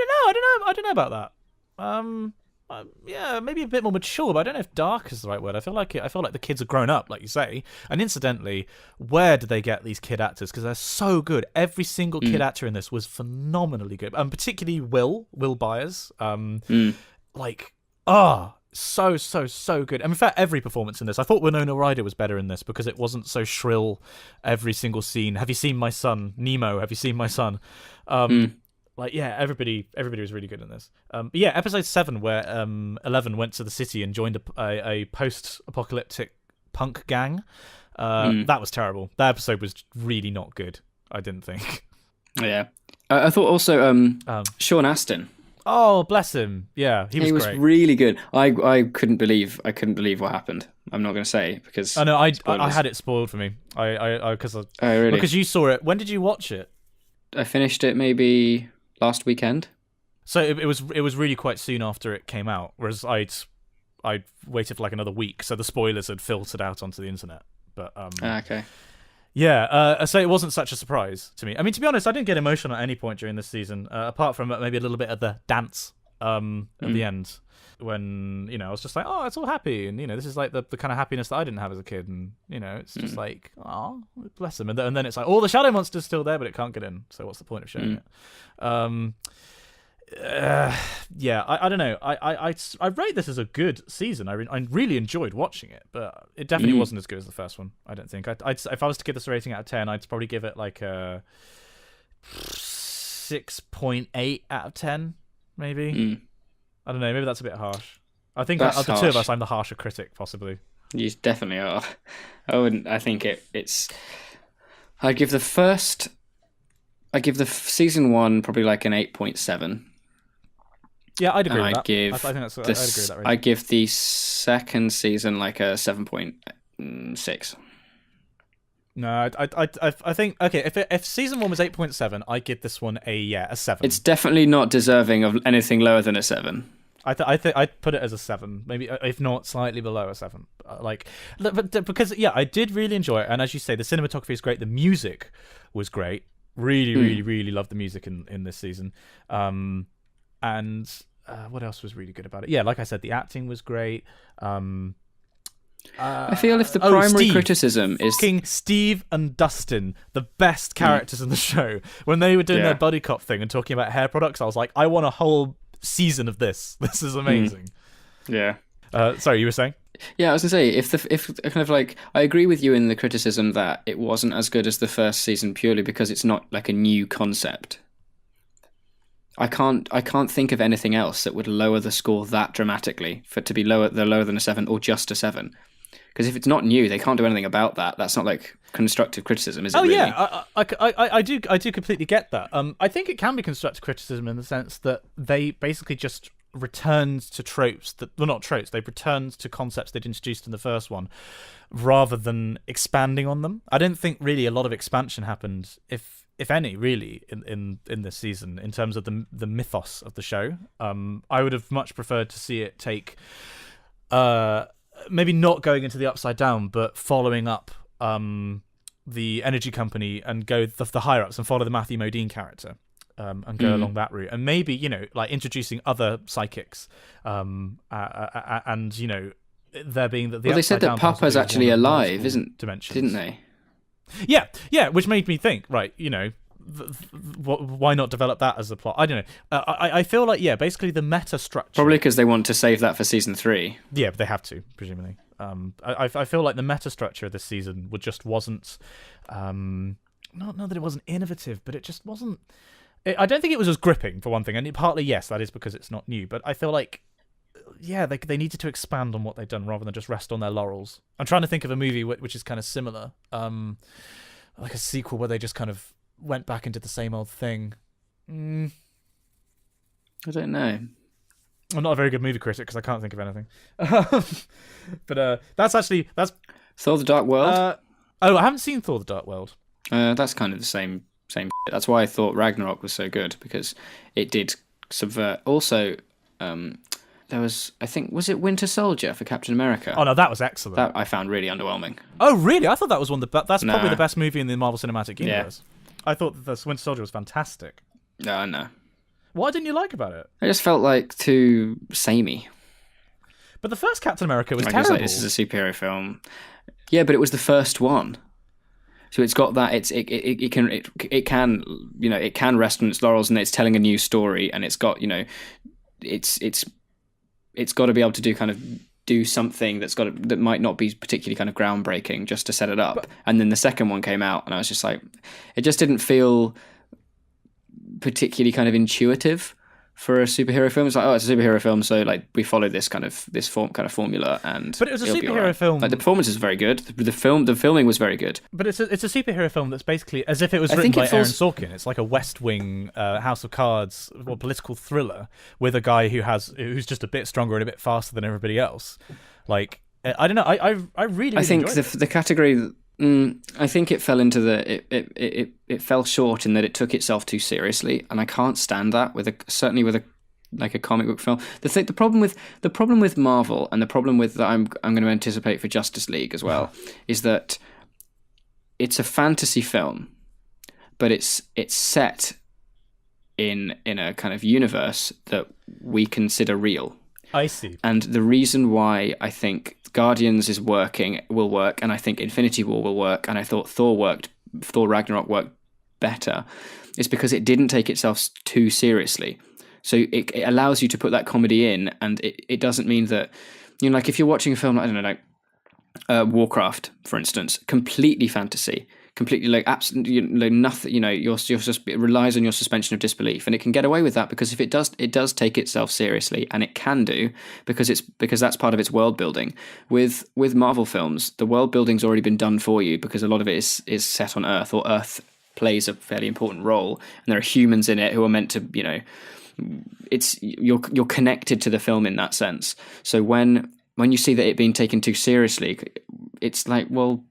B: don't know about that. Yeah, maybe a bit more mature, but I don't know if dark is the right word. I feel like the kids have grown up, like you say. And incidentally, where did they get these kid actors? Because they're so good. Every single kid actor in this was phenomenally good, and particularly Will Byers. So good. And in fact, every performance in this, I thought Winona Ryder was better in this because it wasn't so shrill. Every single scene. Have you seen my son, Nemo? Have you seen my son? Everybody was really good in this. But yeah, episode 7 where 11 went to the city and joined a post-apocalyptic punk gang. That was terrible. That episode was really not good, I didn't think.
A: Yeah. I thought also Sean Astin.
B: Oh, bless him. Yeah, he was great.
A: Really good. I couldn't believe what happened. I'm not going to say because
B: I had it spoiled for me. Because
A: really?
B: Because you saw it. When did you watch it?
A: I finished it maybe last weekend.
B: So it was really quite soon after it came out, whereas I'd waited for like another week, so the spoilers had filtered out onto the internet. But
A: okay.
B: Yeah, so it wasn't such a surprise to me. I mean, to be honest, I didn't get emotional at any point during this season, apart from maybe a little bit of the dance at the end, when, you know, I was just like, oh, it's all happy, and, you know, this is like the kind of happiness that I didn't have as a kid, and, you know, it's just like, oh, bless him. And then it's like, oh, the shadow monster's still there, but it can't get in, so what's the point of showing it? Yeah, I don't know. I rate this as a good season. I really enjoyed watching it, but it definitely wasn't as good as the first one. I don't think. I'd if I was to give this a rating out of 10, I'd probably give it like a 6.8 out of 10, maybe. I don't know. Maybe that's a bit harsh. I think of the two of us, I'm the harsher critic, possibly.
A: You definitely are. I think it's. I'd give the season 1 probably like an 8.7.
B: Yeah, I'd agree with that.
A: I think
B: I'd agree with that rating.
A: I'd give the second season like a 7.6.
B: No, I think, okay, if season 1 was 8.7, I'd give this one a 7.
A: It's definitely not deserving of anything lower than a 7.
B: I think I'd put it as a 7, maybe, if not slightly below a 7. Because I did really enjoy it, and as you say, the cinematography is great, the music was great. Really loved the music in this season. And what else was really good about it? Yeah, like I said, the acting was great.
A: I feel if the primary criticism is
B: King Steve and Dustin, the best characters in the show, when they were doing their buddy cop thing and talking about hair products, I was like, I want a whole season of this. This is amazing.
A: Yeah.
B: Sorry, you were saying?
A: Yeah, I was gonna say if kind of like I agree with you in the criticism that it wasn't as good as the first season purely because it's not like a new concept. I can't think of anything else that would lower the score that dramatically for it to be lower than a 7 or just a 7. Because if it's not new, they can't do anything about that. That's not like constructive criticism, is it? Really?
B: Yeah, I do completely get that. I think it can be constructive criticism in the sense that they basically just returned to tropes not tropes. They returned to concepts they'd introduced in the first one, rather than expanding on them. I don't think really a lot of expansion happened, if any, really, in this season in terms of the mythos of the show. I would have much preferred to see it take. Maybe not going into the Upside Down, but following up the energy company and go the higher ups and follow the Matthew Modine character and go along that route, and maybe, you know, like introducing other psychics and, you know, there being that.
A: Well, they said that Papa's actually alive, didn't they?
B: Yeah, which made me think, right, you know, why not develop that as a plot? I don't know. I feel like, basically the meta structure. Probably
A: because they want to save that for season 3.
B: Yeah, but they have to, presumably. I feel like the meta structure of this season wasn't. Not that it wasn't innovative, but it just wasn't. I don't think it was as gripping, for one thing, and partly yes, that is because it's not new. But I feel like, they needed to expand on what they've done rather than just rest on their laurels. I'm trying to think of a movie which is kind of similar, like a sequel where they just kind of went back into the same old thing.
A: I don't know.
B: I'm not a very good movie critic because I can't think of anything. But that's
A: Thor: The Dark World.
B: I haven't seen Thor: The Dark World.
A: That's kind of the same. That's why I thought Ragnarok was so good, because it did subvert. Also, there was, I think, was it Winter Soldier for Captain America?
B: Oh no, that was excellent.
A: That I found really underwhelming.
B: Oh really? I thought that was that's probably the best movie in the Marvel Cinematic Universe. I thought that the Winter Soldier was fantastic.
A: No.
B: What didn't you like about it?
A: It just felt like too samey.
B: But the first Captain America was terrible.
A: This is a superhero film. Yeah, but it was the first one. So it's got that. It can you know, it can rest on its laurels, and it's telling a new story, and it's got, you know, it's got to be able to do something that might not be particularly kind of groundbreaking just to set it up. And then the second one came out, and I was just like, it just didn't feel particularly kind of intuitive for a superhero film. It's like, oh, it's a superhero film, so like we follow this formula, and
B: but it was a superhero film.
A: Like the performance is very good. The filming was very good.
B: But it's a superhero film that's basically as if it was written by Aaron Sorkin. It's like a West Wing, House of Cards, or political thriller with a guy who's just a bit stronger and a bit faster than everybody else. Like, I don't know. I really
A: I think
B: enjoyed
A: the category I think it fell into it fell short in that it took itself too seriously, and I can't stand that certainly with a comic book film. The problem with Marvel, and the problem with that I'm going to anticipate for Justice League as well, is that it's a fantasy film, but it's set in a kind of universe that we consider real.
B: I see.
A: And the reason why I think Guardians will work, and I think Infinity War will work, and I thought Thor Ragnarok worked better, is because it didn't take itself too seriously. So it allows you to put that comedy in, and it doesn't mean that, like if you're watching a film, I don't know, like Warcraft, for instance, completely fantasy, completely like absolutely nothing. You're just, it relies on your suspension of disbelief, and it can get away with that because if it does take itself seriously, and it can do because that's part of its world building. With Marvel films, the world building's already been done for you because a lot of it is set on Earth, or Earth plays a fairly important role, and there are humans in it who are meant to, you're connected to the film in that sense. So when you see that it being taken too seriously, it's like, well,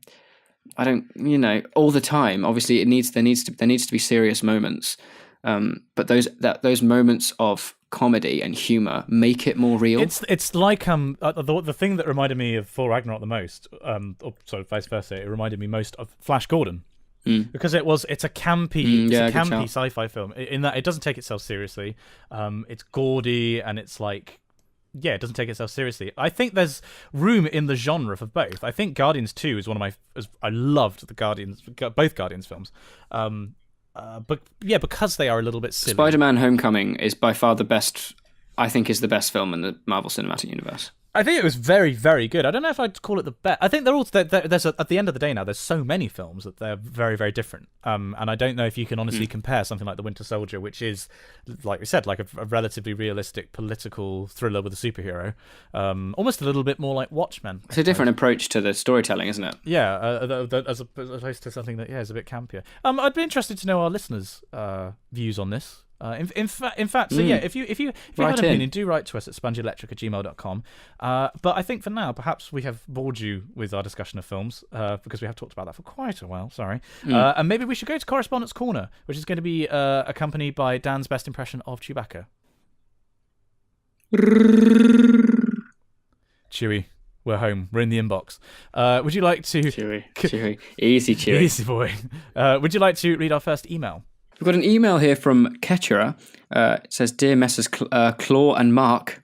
A: I don't, all the time. Obviously, there needs to be serious moments, but those moments of comedy and humor make it more real.
B: It's like the thing that reminded me of Thor Ragnarok the most, or sort of vice versa. It reminded me most of Flash Gordon. Because it's a campy sci-fi film in that it doesn't take itself seriously. It's gaudy, and it's like, it doesn't take itself seriously. I think there's room in the genre for both. I think Guardians 2 is I loved both Guardians films. But because they are a little bit silly.
A: Spider-Man: Homecoming is by far the best. I think is the best film in the Marvel Cinematic Universe.
B: I think it was very, very good. I don't know if I'd call it the best. I think they're all. There's at the end of the day now, there's so many films that they're very, very different. And I don't know if you can honestly compare something like The Winter Soldier, which is, like we said, like a relatively realistic political thriller with a superhero, almost a little bit more like Watchmen.
A: It's a different approach to the storytelling, isn't it?
B: Yeah, as opposed to something that is a bit campier. I'd be interested to know our listeners' views on this. In fact, if you have an opinion, do write to us at spongyelectric@gmail.com. But I think for now, perhaps we have bored you with our discussion of films, because we have talked about that for quite a while, sorry. And maybe we should go to Correspondence Corner, which is going to be accompanied by Dan's best impression of Chewbacca. Chewie, we're home. We're in the inbox. Would you like to...
A: Chewie. Easy, Chewie.
B: Easy boy. Would you like to read our first email?
A: We've got an email here from Ketchera. It says, Dear Messrs. Claw and Mark,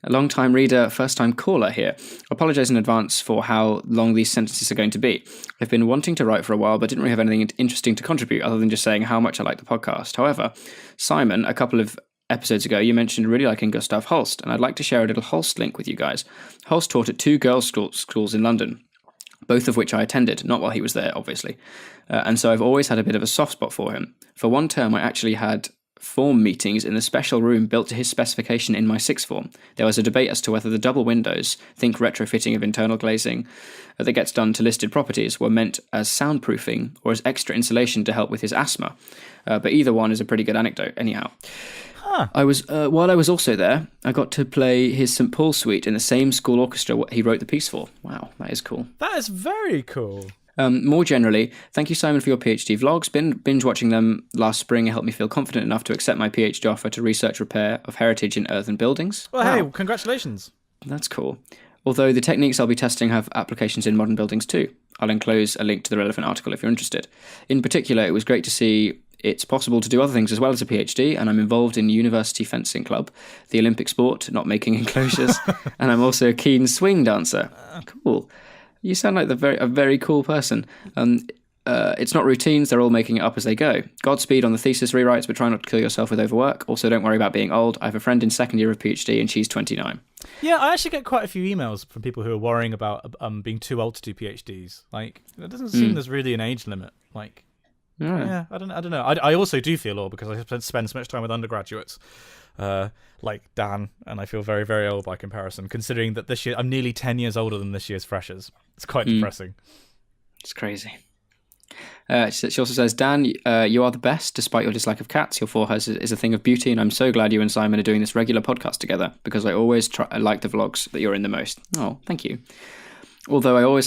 A: a long-time reader, first-time caller here. Apologise in advance for how long these sentences are going to be. I've been wanting to write for a while, but didn't really have anything interesting to contribute other than just saying how much I like the podcast. However, Simon, a couple of episodes ago, you mentioned really liking Gustav Holst, and I'd like to share a little Holst link with you guys. Holst taught at 2 girls' schools in London, both of which I attended, not while he was there, obviously. And so I've always had a bit of a soft spot for him. For one term, I actually had form meetings in the special room built to his specification in my sixth form. There was a debate as to whether the double windows, think retrofitting of internal glazing, that gets done to listed properties, were meant as soundproofing or as extra insulation to help with his asthma. But either one is a pretty good anecdote, anyhow. I was while I was also there, I got to play his St. Paul Suite in the same school orchestra he wrote the piece for. Wow, that is cool.
B: That is very cool.
A: More generally, thank you, Simon, for your PhD vlogs. Binge watching them last spring helped me feel confident enough to accept my PhD offer to research repair of heritage in earthen buildings.
B: Well, wow. Hey, congratulations.
A: That's cool. Although the techniques I'll be testing have applications in modern buildings too. I'll enclose a link to the relevant article if you're interested. In particular, it was great to see it's possible to do other things as well as a PhD, and I'm involved in University Fencing Club, the Olympic sport, not making enclosures, and I'm also a keen swing dancer. Cool. You sound like a very cool person. It's not routines, they're all making it up as they go. Godspeed on the thesis rewrites, but try not to kill yourself with overwork. Also, don't worry about being old. I have a friend in second year of PhD, and she's 29.
B: Yeah, I actually get quite a few emails from people who are worrying about being too old to do PhDs. Like, it doesn't seem there's really an age limit. Like... Yeah, I don't know. I also do feel old because I spend so much time with undergraduates, like Dan, and I feel very, very old by comparison, considering that this year I'm nearly 10 years older than this year's freshers. It's quite depressing.
A: It's crazy. She also says, Dan, you are the best, despite your dislike of cats. Your forehead is a thing of beauty, and I'm so glad you and Simon are doing this regular podcast together, because I always like the vlogs that you're in the most. Oh, thank you. Although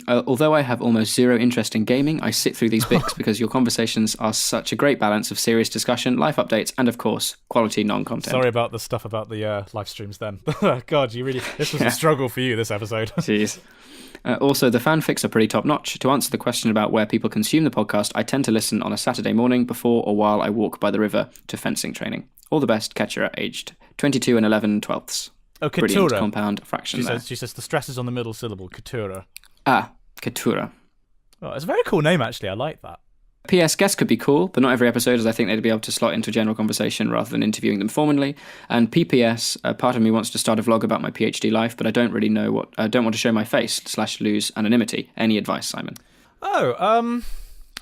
A: although I have almost zero interest in gaming, I sit through these bits because your conversations are such a great balance of serious discussion, life updates, and of course, quality non-content.
B: Sorry about the stuff about the live streams then. God, this was a struggle for you, this episode.
A: Jeez. Also, the fanfics are pretty top-notch. To answer the question about where people consume the podcast, I tend to listen on a Saturday morning before or while I walk by the river to fencing training. All the best, Ketchera, aged 22 and 11/12.
B: Oh,
A: Brilliant
B: Katura.
A: compound fraction there.
B: She says the stress is on the middle syllable, Katura.
A: Ah, Katura.
B: Oh, it's a very cool name, actually. I like that.
A: P.S. Guests could be cool, but not every episode, as I think they'd be able to slot into general conversation rather than interviewing them formally. And P.P.S. Part of me wants to start a vlog about my PhD life, but I don't really know don't want to show my face / lose anonymity. Any advice, Simon?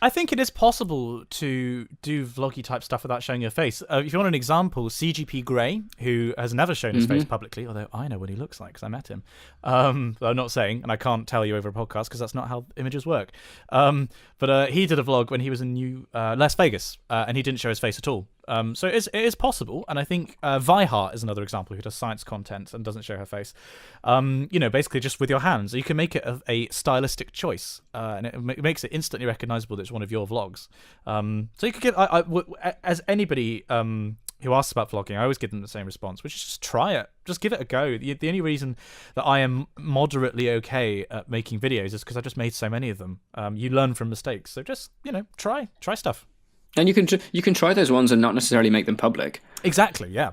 B: I think it is possible to do vloggy type stuff without showing your face. If you want an example, CGP Grey, who has never shown his face publicly, although I know what he looks like because I met him. I'm not saying, and I can't tell you over a podcast because that's not how images work. But he did a vlog when he was in Las Vegas, and he didn't show his face at all. So it is possible, and I think Vihart is another example who does science content and doesn't show her face. Basically just with your hands. You can make it a stylistic choice, and it makes it instantly recognizable that it's one of your vlogs. So you could give, as anybody who asks about vlogging, I always give them the same response, which is just try it. Just give it a go. The only reason that I am moderately okay at making videos is because I just made so many of them. You learn from mistakes, so just try stuff.
A: And you can try those ones and not necessarily make them public.
B: Exactly, yeah.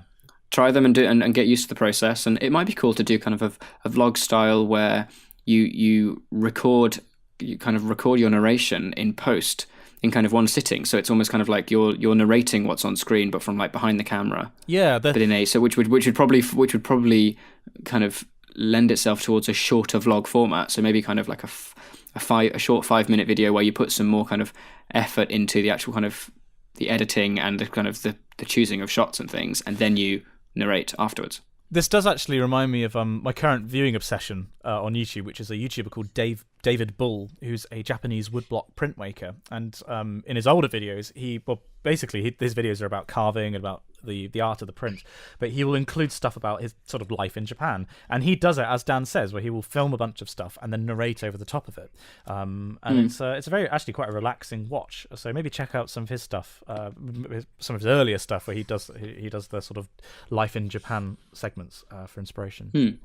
A: Try them and do and get used to the process. And it might be cool to do kind of a vlog style where you record your narration in post in kind of one sitting. So it's almost kind of like you're narrating what's on screen, but from like behind the camera.
B: Yeah,
A: but which would probably kind of lend itself towards a shorter vlog format. So maybe kind of like a short 5-minute video where you put some more kind of effort into the actual kind of the editing and the kind of the choosing of shots and things, and then you narrate afterwards.
B: This does actually remind me of my current viewing obsession on YouTube, which is a YouTuber called David Bull, who's a Japanese woodblock printmaker. And in his older videos, his videos are about carving and about the art of the print, but he will include stuff about his sort of life in Japan. And he does it, as Dan says, where he will film a bunch of stuff and then narrate over the top of it. It's actually quite a relaxing watch. So maybe check out some of his stuff, some of his earlier stuff where he does the sort of life in Japan segments for inspiration.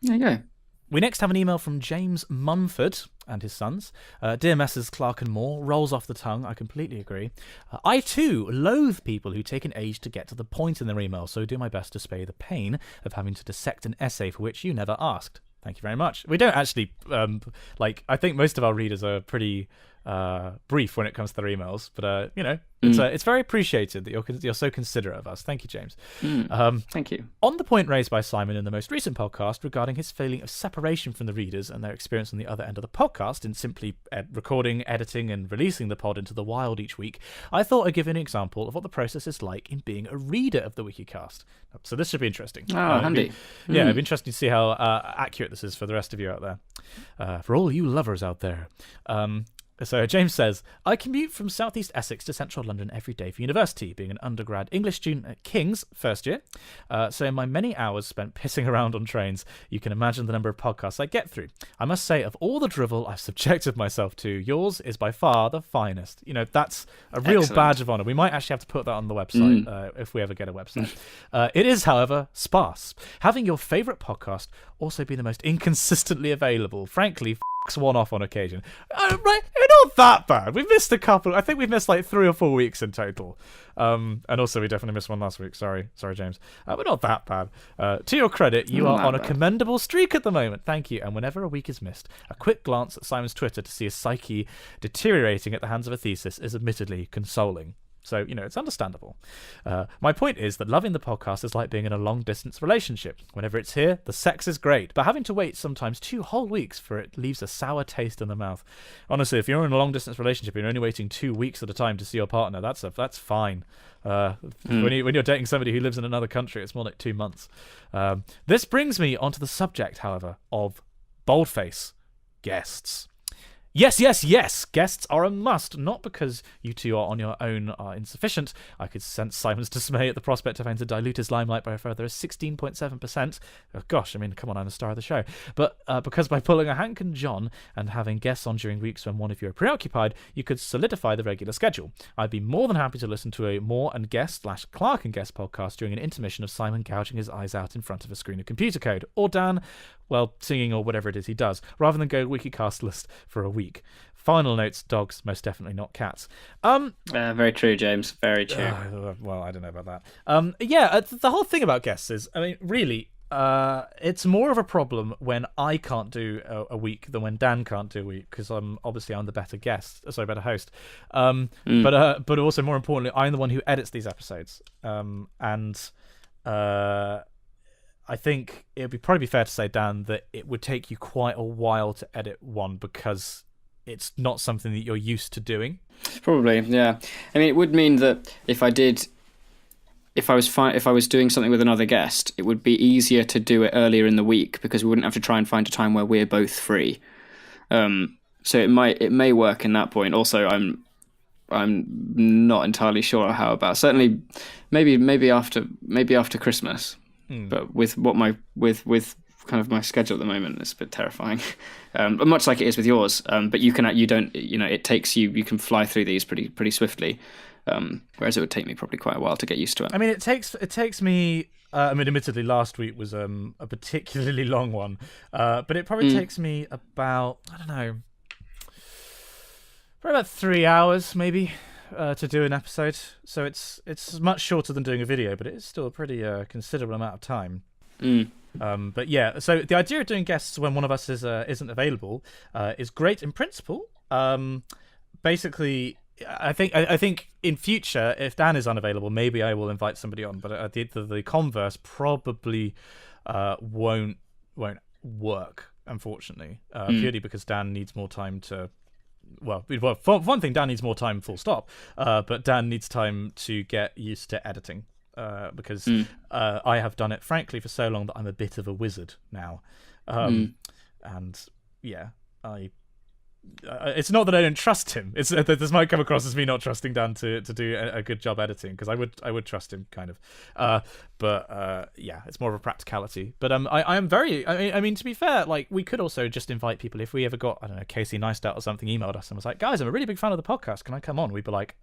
A: There you go.
B: We next have an email from James Munford and his sons. Dear Messrs. Clark and Moore, rolls off the tongue, I completely agree. I too loathe people who take an age to get to the point in their email, so do my best to spare the pain of having to dissect an essay for which you never asked. Thank you very much. We don't actually, I think most of our readers are pretty brief when it comes to their emails, but it's very appreciated that you're so considerate of us. Thank you, James.
A: Thank you.
B: On the point raised by Simon in the most recent podcast regarding his feeling of separation from the readers and their experience on the other end of the podcast in simply recording, editing, and releasing the pod into the wild each week, I thought I'd give an example of what the process is like in being a reader of the Wikicast. So this should be interesting.
A: Oh, handy.
B: It'd be interesting to see how accurate this is for the rest of you out there. For all you lovers out there. So James says, I commute from southeast Essex to central London every day for university, being an undergrad English student at King's first year. So in my many hours spent pissing around on trains, you can imagine the number of podcasts I get through. I must say, of all the drivel I've subjected myself to, yours is by far the finest. That's a real
A: Excellent.
B: Badge of honour. We might actually have to put that on the website if we ever get a website. It is, however, sparse. Having your favourite podcast also be the most inconsistently available, frankly, one off on occasion. Right, not that bad. We've missed a couple. I think we've missed like 3 or 4 weeks in total. And also we definitely missed one last week. Sorry, James. We're not that bad. To your credit, you are on a commendable streak at the moment. Thank you. And whenever a week is missed, a quick glance at Simon's Twitter to see his psyche deteriorating at the hands of a thesis is admittedly consoling. So, it's understandable. My point is that loving the podcast is like being in a long-distance relationship. Whenever it's here, the sex is great, but having to wait sometimes 2 whole weeks for it leaves a sour taste in the mouth. Honestly, if you're in a long-distance relationship and you're only waiting 2 weeks at a time to see your partner, that's fine. When you're dating somebody who lives in another country, it's more like 2 months. This brings me onto the subject, however, of boldface guests. Yes, yes, yes! Guests are a must, not because you two are on your own are insufficient. I could sense Simon's dismay at the prospect of having to dilute his limelight by a further 16.7%. Oh, gosh, I mean, come on, I'm the star of the show. But because by pulling a Hank and John and having guests on during weeks when one of you are preoccupied, you could solidify the regular schedule. I'd be more than happy to listen to a Moore and Guest / Clark and Guest podcast during an intermission of Simon gouging his eyes out in front of a screen of computer code. Or Dan, well, singing or whatever it is he does, rather than go Wikicast list for a week. Final notes, dogs, most definitely not cats.
A: Very true, James. Very true.
B: Well, I don't know about that. The whole thing about guests is, I mean, really, it's more of a problem when I can't do a week than when Dan can't do a week, because I'm the better better host. But also more importantly, I'm the one who edits these episodes. I think it would probably be fair to say, Dan, that it would take you quite a while to edit one because it's not something that you're used to doing. Probably,
A: yeah. I mean, it would mean that if I was doing something with another guest, it would be easier to do it earlier in the week because we wouldn't have to try and find a time where we're both free. So it may work in that point. Also, I'm not entirely sure how about certainly maybe after Christmas. But with kind of my schedule at the moment, it's a bit terrifying. Much like it is with yours. But you can fly through these pretty swiftly. Whereas it would take me probably quite a while to get used to it.
B: I mean, it takes me. Admittedly, last week was a particularly long one, but it probably takes me about probably about 3 hours maybe to do an episode. So it's much shorter than doing a video, but it's still a pretty considerable amount of time. But yeah, so the idea of doing guests when one of us isn't available is great in principle. Basically, I think in future, if Dan is unavailable, maybe I will invite somebody on. But the converse probably won't work, unfortunately, purely because Dan needs more time to. Well, for one thing, Dan needs more time, full stop. But Dan needs time to get used to editing. Because I have done it, frankly, for so long that I'm a bit of a wizard now. And yeah, it's not that I don't trust him. It's this might come across as me not trusting Dan to do a good job editing, because I would trust him kind of. But yeah, it's more of a practicality. But I am very. I mean, to be fair, like we could also just invite people if we ever got, I don't know, Casey Neistat or something emailed us and was like, guys, I'm a really big fan of the podcast. Can I come on? We'd be like,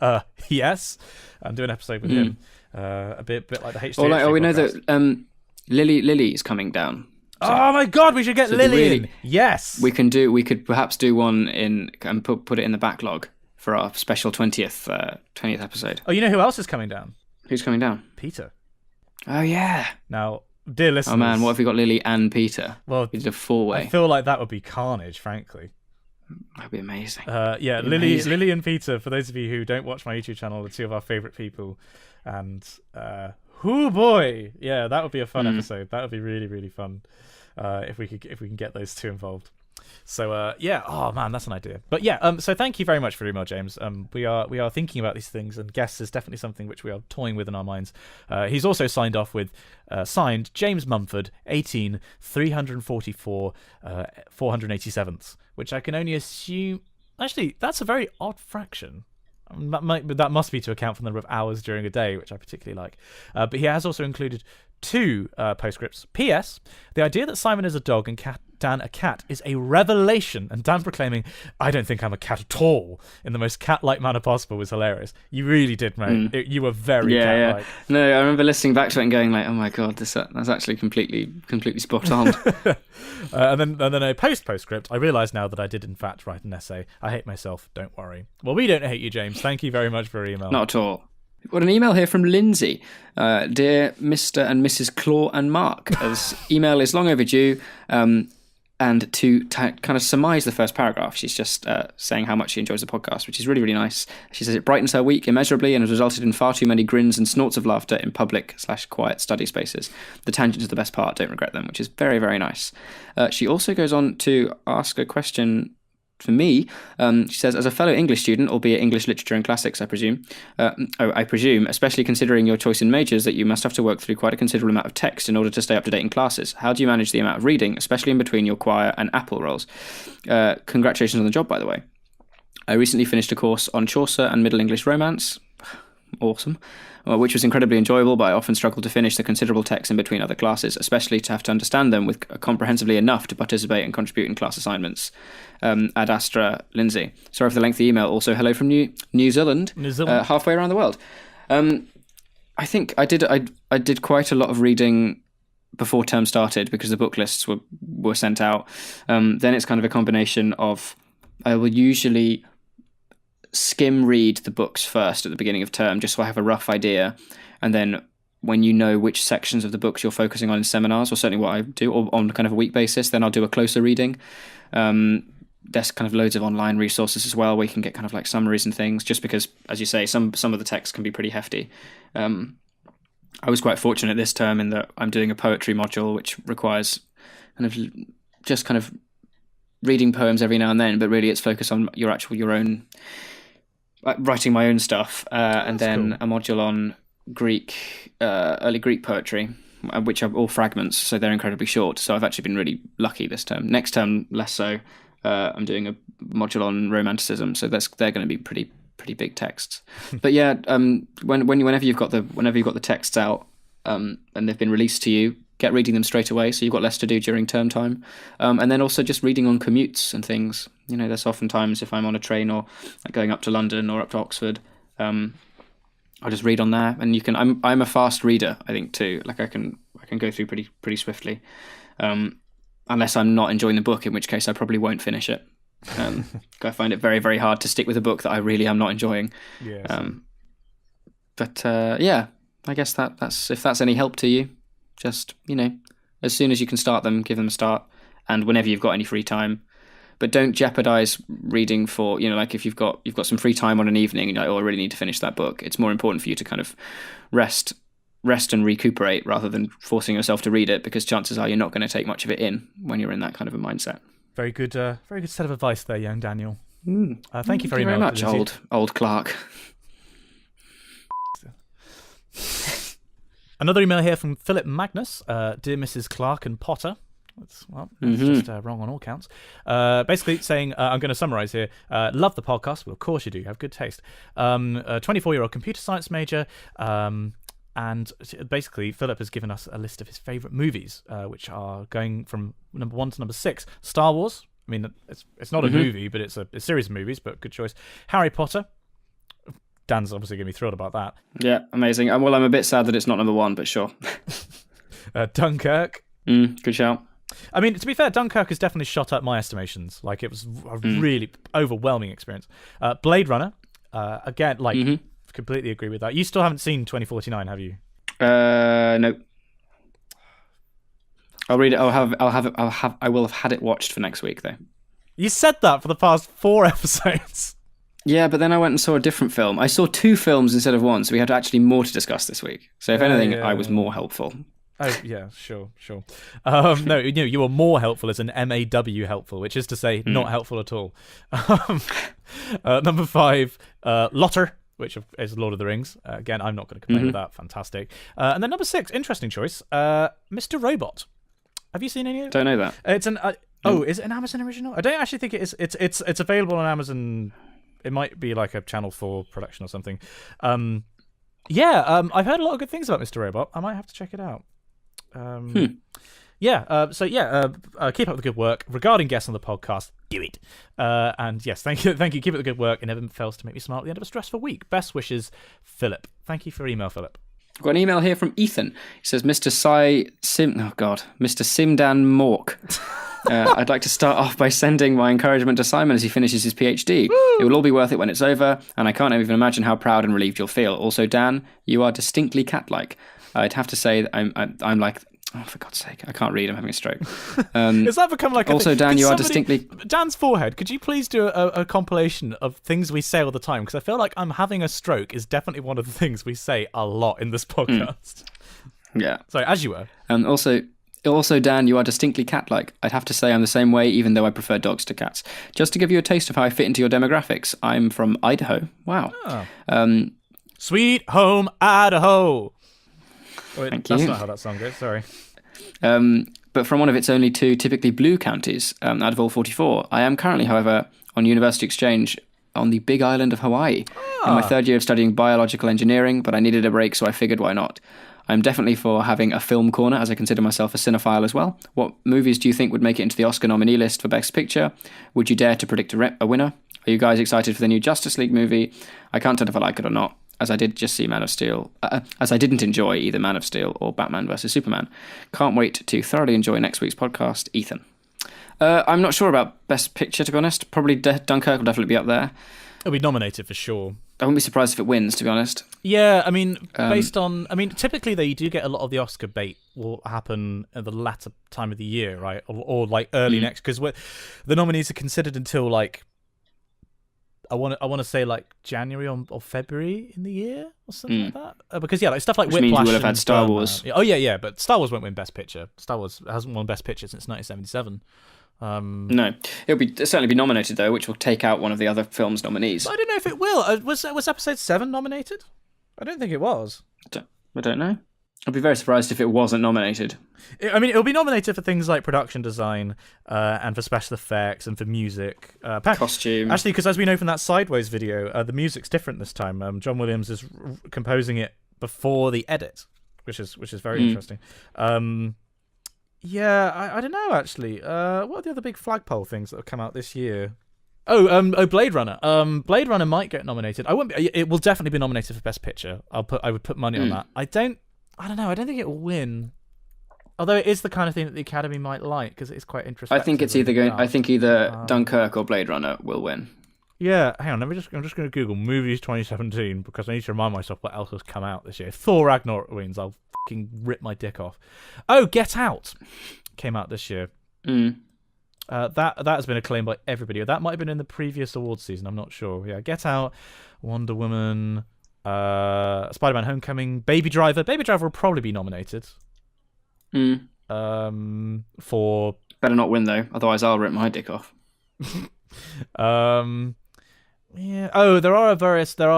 B: yes, and do an episode with him. A bit like the H2.
A: We know that Lily is coming down.
B: So, oh my God, we should get Lily in. Yes.
A: We could perhaps do one in and put it in the backlog for our special 20th episode.
B: Oh, you know who else is coming down?
A: Who's coming down?
B: Peter.
A: Oh yeah.
B: Now, dear listeners.
A: Oh man, what if we got Lily and Peter?
B: Well,
A: we did a 4-way.
B: I feel like that would be carnage, frankly.
A: That'd be amazing.
B: Yeah, Lily and Peter, for those of you who don't watch my YouTube channel, are two of our favourite people. And hoo boy, yeah, that would be a fun episode. That would be really, really fun if we can get those two involved. So yeah, oh man, that's an idea. But yeah, so thank you very much for your email, James. We are thinking about these things, and guests is definitely something which we are toying with in our minds. He's also signed off with signed James Mumford, 18 344 487th, which I can only assume. Actually, that's a very odd fraction. That must be to account for the number of hours during a day, which I particularly like. But he has also included 2 postscripts. P.S. The idea that Simon is a dog and Dan a cat is a revelation, and Dan proclaiming, I don't think I'm a cat at all, in the most cat-like manner possible was hilarious. You really did, mate. You were very cat-like. Yeah.
A: No, I remember listening back to it and going like, oh my God, that's actually completely spot on.
B: And then a postscript. I realise now that I did in fact write an essay. I hate myself, don't worry. Well, we don't hate you, James. Thank you very much for your email.
A: Not at all. We've got an email here from Lindsay. Dear Mr. and Mrs. Claw and Mark, as email is long overdue, and to kind of surmise the first paragraph, she's just saying how much she enjoys the podcast, which is really, really nice. She says it brightens her week immeasurably and has resulted in far too many grins and snorts of laughter in public/quiet study spaces. The tangents are the best part, don't regret them, which is very, very nice. She also goes on to ask a question for me, she says, as a fellow English student, albeit English literature and classics, I presume, especially considering your choice in majors, that you must have to work through quite a considerable amount of text in order to stay up to date in classes. How do you manage the amount of reading, especially in between your choir and Apple roles? Congratulations on the job, by the way. I recently finished a course on Chaucer and Middle English Romance. Awesome. Which was incredibly enjoyable, but I often struggle to finish the considerable text in between other classes, especially to have to understand them with comprehensively enough to participate and contribute in class assignments. Ad Astra Lindsay. Sorry for the lengthy email. Also, hello from New Zealand. Halfway around the world. I think I did quite a lot of reading before term started because the book lists were sent out. Then it's kind of a combination of, I will usually skim read the books first at the beginning of term, just so I have a rough idea, and then when you know which sections of the books you're focusing on in seminars, or certainly what I do, or on kind of a week basis, then I'll do a closer reading. There's kind of loads of online resources as well where you can get kind of like summaries and things, just because, as you say, some of the text can be pretty hefty. I was quite fortunate this term in that I'm doing a poetry module which requires kind of reading poems every now and then, but really it's focused on your own writing my own stuff, and then cool. A module on Greek, early Greek poetry, which are all fragments, so they're incredibly short. So I've actually been really lucky this term. Next term, less so. I'm doing a module on romanticism, so they're going to be pretty big texts. But yeah, whenever you've got the texts out, and they've been released to you, get reading them straight away, so you've got less to do during term time. And then also just reading on commutes and things. You know, there's often times if I'm on a train or going up to London or up to Oxford, I'll just read on there. And I'm a fast reader, I think, too. Like I can go through pretty swiftly, unless I'm not enjoying the book, in which case I probably won't finish it. I find it very, very hard to stick with a book that I really am not enjoying. Yeah. Yeah, I guess that's if that's any help to you. Just, as soon as you can start them, give them a start, and whenever you've got any free time. But don't jeopardize reading for, like if you've got some free time on an evening and you're like, oh, I really need to finish that book. It's more important for you to kind of rest and recuperate rather than forcing yourself to read it, because chances are you're not going to take much of it in when you're in that kind of a mindset. Very good set of advice there, young Daniel. Thank you very much, old Clark.
B: Another email here from Philip Magnus. Dear Mrs. Clark and Potter. That's just wrong on all counts. Basically saying, I'm going to summarise here, love the podcast. Well, of course you do. You have good taste. A 24-year-old computer science major. And basically, Philip has given us a list of his favourite movies, which are going from number 1 to number 6. Star Wars. I mean, it's not a movie, but it's a series of movies, but good choice. Harry Potter. Dan's obviously going to be thrilled about that.
A: Yeah, amazing. Well, I'm a bit sad that it's not number 1, but sure.
B: Dunkirk.
A: Good shout.
B: I mean, to be fair, Dunkirk has definitely shot up my estimations. Like, it was a really overwhelming experience. Blade Runner. Again, completely agree with that. You still haven't seen 2049, have you?
A: No. I'll read it. I will have had it watched for next week, though.
B: You said that for the past 4 episodes.
A: Yeah, but then I went and saw a different film. I saw 2 films instead of 1, so we had actually more to discuss this week. So if anything, I was more helpful.
B: Oh, yeah, sure. No, you were more helpful as an MAW helpful, which is to say not helpful at all. Number 5, Lotter, which is Lord of the Rings. Again, I'm not going to complain with that. Fantastic. And then number 6, interesting choice, Mr. Robot. Have you seen any of it?
A: Don't know that.
B: It's an... is it an Amazon original? I don't actually think it is. It's available on Amazon. It might be like a Channel 4 production or something. I've heard a lot of good things about Mr. Robot. I might have to check it out. Keep up the good work. Regarding guests on the podcast, do it. And yes, thank you. Keep up the good work. It never fails to make me smile at the end of a stressful week. Best wishes, Philip. Thank you for your email, Philip.
A: I've got an email here from Ethan. He says, Mr. Simdan Mork. I'd like to start off by sending my encouragement to Simon as he finishes his PhD. Woo! It will all be worth it when it's over, and I can't even imagine how proud and relieved you'll feel. Also, Dan, you are distinctly cat-like. I'd have to say that I'm like... Oh, for God's sake, I can't read. I'm having a stroke.
B: Has that become like a
A: also,
B: thing?
A: Dan, you are distinctly...
B: Dan's forehead, could you please do a compilation of things we say all the time? Because I feel like I'm having a stroke is definitely one of the things we say a lot in this podcast.
A: Yeah.
B: Sorry, as you were.
A: Also... Also, Dan, you are distinctly cat-like. I'd have to say I'm the same way, even though I prefer dogs to cats. Just to give you a taste of how I fit into your demographics, I'm from Idaho. Wow.
B: Oh. Sweet home Idaho. Wait,
A: Thank
B: that's
A: you.
B: not how that song goes. Sorry.
A: But from one of its only 2 typically blue counties out of all 44. I am currently, however, on university exchange on the Big Island of Hawaii in my 3rd year of studying biological engineering, but I needed a break, so I figured why not. I'm definitely for having a film corner, as I consider myself a cinephile as well. What movies do you think would make it into the Oscar nominee list for Best Picture? Would you dare to predict a winner? Are you guys excited for the new Justice League movie? I can't tell if I like it or not, as I did just see Man of Steel, as I didn't enjoy either Man of Steel or Batman vs Superman. Can't wait to thoroughly enjoy next week's podcast. Ethan. I'm not sure about Best Picture, to be honest. Probably Dunkirk will definitely be up there.
B: It'll be nominated for sure.
A: I wouldn't be surprised if it wins, to be honest.
B: Yeah, I mean, typically you do get a lot of the Oscar bait will happen at the latter time of the year, right? Or like early next, because the nominees are considered until like, I want to say like January or February in the year or something like that. Because like stuff like
A: Which
B: Whiplash
A: means you will have had
B: and
A: Star
B: Birdman.
A: Wars.
B: Oh yeah, but Star Wars won't win Best Picture. Star Wars hasn't won Best Picture since 1977.
A: No, it'll certainly be nominated though, which will take out one of the other films' nominees.
B: I don't know if it will. Was Episode 7 nominated? I don't think it was.
A: I don't know. I'd be very surprised if it wasn't nominated.
B: I mean, it'll be nominated for things like production design and for special effects and for music.
A: Costume.
B: Actually, because as we know from that Sideways video, the music's different this time. John Williams is composing it before the edit, which is very interesting. Yeah, I don't know, actually. What are the other big flagpole things that have come out this year? Blade Runner. Blade Runner might get nominated. It will definitely be nominated for Best Picture. I would put money on that. I don't know. I don't think it will win. Although it is the kind of thing that the Academy might like because it is quite interesting.
A: I think it's either Dunkirk or Blade Runner will win.
B: Yeah, hang on. I'm just going to Google movies 2017 because I need to remind myself what else has come out this year. If Thor Ragnarok wins, I'll fucking rip my dick off. Oh, Get Out came out this year. That has been acclaimed by everybody. That might have been in the previous awards season. I'm not sure. Yeah, Get Out, Wonder Woman, Spider-Man: Homecoming, Baby Driver. Baby Driver will probably be nominated. For
A: better not win though, otherwise I'll rip my dick off.
B: Yeah. Oh, there are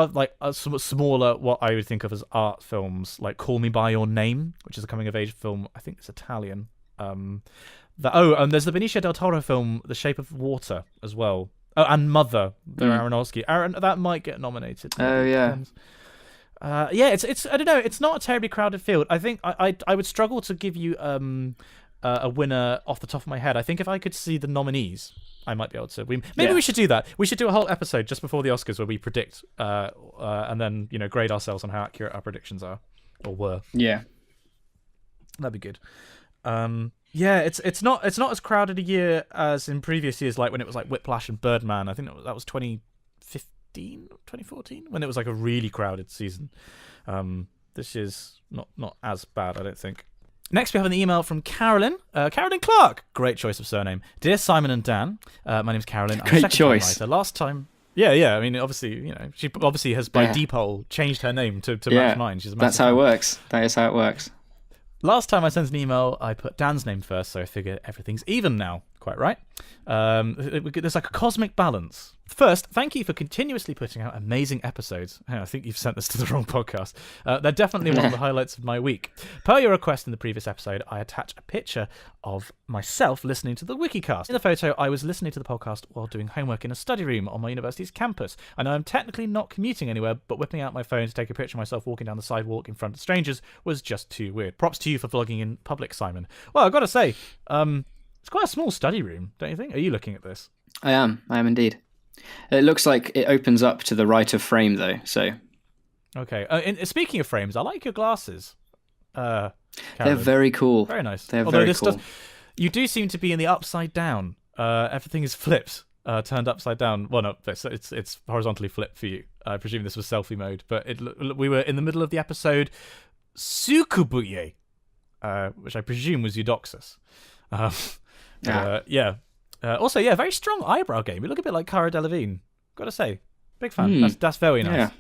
B: like somewhat smaller, what I would think of as art films, like Call Me by Your Name, which is a coming of age film. I think it's Italian. And there's the Benicio del Toro film, The Shape of Water, as well. Oh, and Mother, the Aronofsky. That might get nominated.
A: Oh yeah.
B: Yeah, it's I don't know. It's not a terribly crowded field. I think I would struggle to give you a winner off the top of my head. I think if I could see the nominees, I might be able to. Maybe we should do that. We should do a whole episode just before the Oscars where we predict, and then grade ourselves on how accurate our predictions are or were.
A: Yeah,
B: that'd be good. Yeah, it's not as crowded a year as in previous years, like when it was like Whiplash and Birdman. I think that was 2014, when it was like a really crowded season. This year's not as bad, I don't think. Next, we have an email from Carolyn. Carolyn Clark. Great choice of surname. Dear Simon and Dan, my name's Carolyn. I'm
A: Great choice.
B: Writer. Last time. Yeah. I mean, obviously, she obviously has by default changed her name to match mine.
A: That's how it works. That is how it works.
B: Last time I sent an email, I put Dan's name first, so I figure everything's even now. Quite right. There's like a cosmic balance. First, thank you for continuously putting out amazing episodes. I think you've sent this to the wrong podcast. They're definitely one of the highlights of my week. Per your request in the previous episode, I attach a picture of myself listening to the Wikicast. In the photo, I was listening to the podcast while doing homework in a study room on my university's campus. I know I'm technically not commuting anywhere, but whipping out my phone to take a picture of myself walking down the sidewalk in front of strangers was just too weird. Props to you for vlogging in public, Simon. Well, I've got to say, it's quite a small study room, don't you think? Are you looking at this?
A: I am indeed. It looks like it opens up to the right of frame, though. So,
B: okay. And speaking of frames, I like your glasses.
A: They're very cool.
B: Very nice.
A: They're very cool.
B: You do seem to be in the upside down. Everything is flipped, turned upside down. Well, no, it's horizontally flipped for you. I presume this was selfie mode, but we were in the middle of the episode Sukubuye, which I presume was Eudoxus. Yeah. Also, very strong eyebrow game. You look a bit like Cara Delevingne. Gotta say, big fan. That's very nice.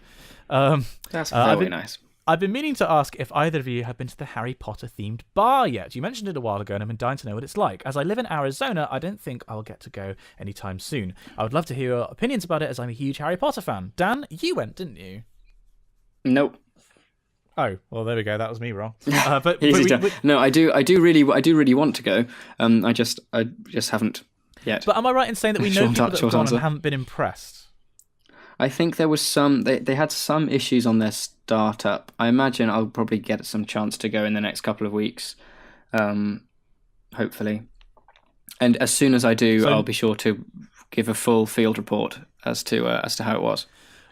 A: Yeah. That's very nice.
B: I've been meaning to ask if either of you have been to the Harry Potter themed bar yet. You mentioned it a while ago, and I've been dying to know what it's like. As I live in Arizona, I don't think I'll get to go anytime soon. I would love to hear your opinions about it, as I'm a huge Harry Potter fan. Dan, you went, didn't you?
A: Nope.
B: Oh, well, there we go. That was me wrong.
A: No, I do really want to go. I just haven't yet.
B: But am I right in saying that we know people that have gone and haven't been impressed?
A: I think there was some. They had some issues on their startup. I imagine I'll probably get some chance to go in the next couple of weeks, hopefully. And as soon as I do, I'll be sure to give a full field report as to how it was.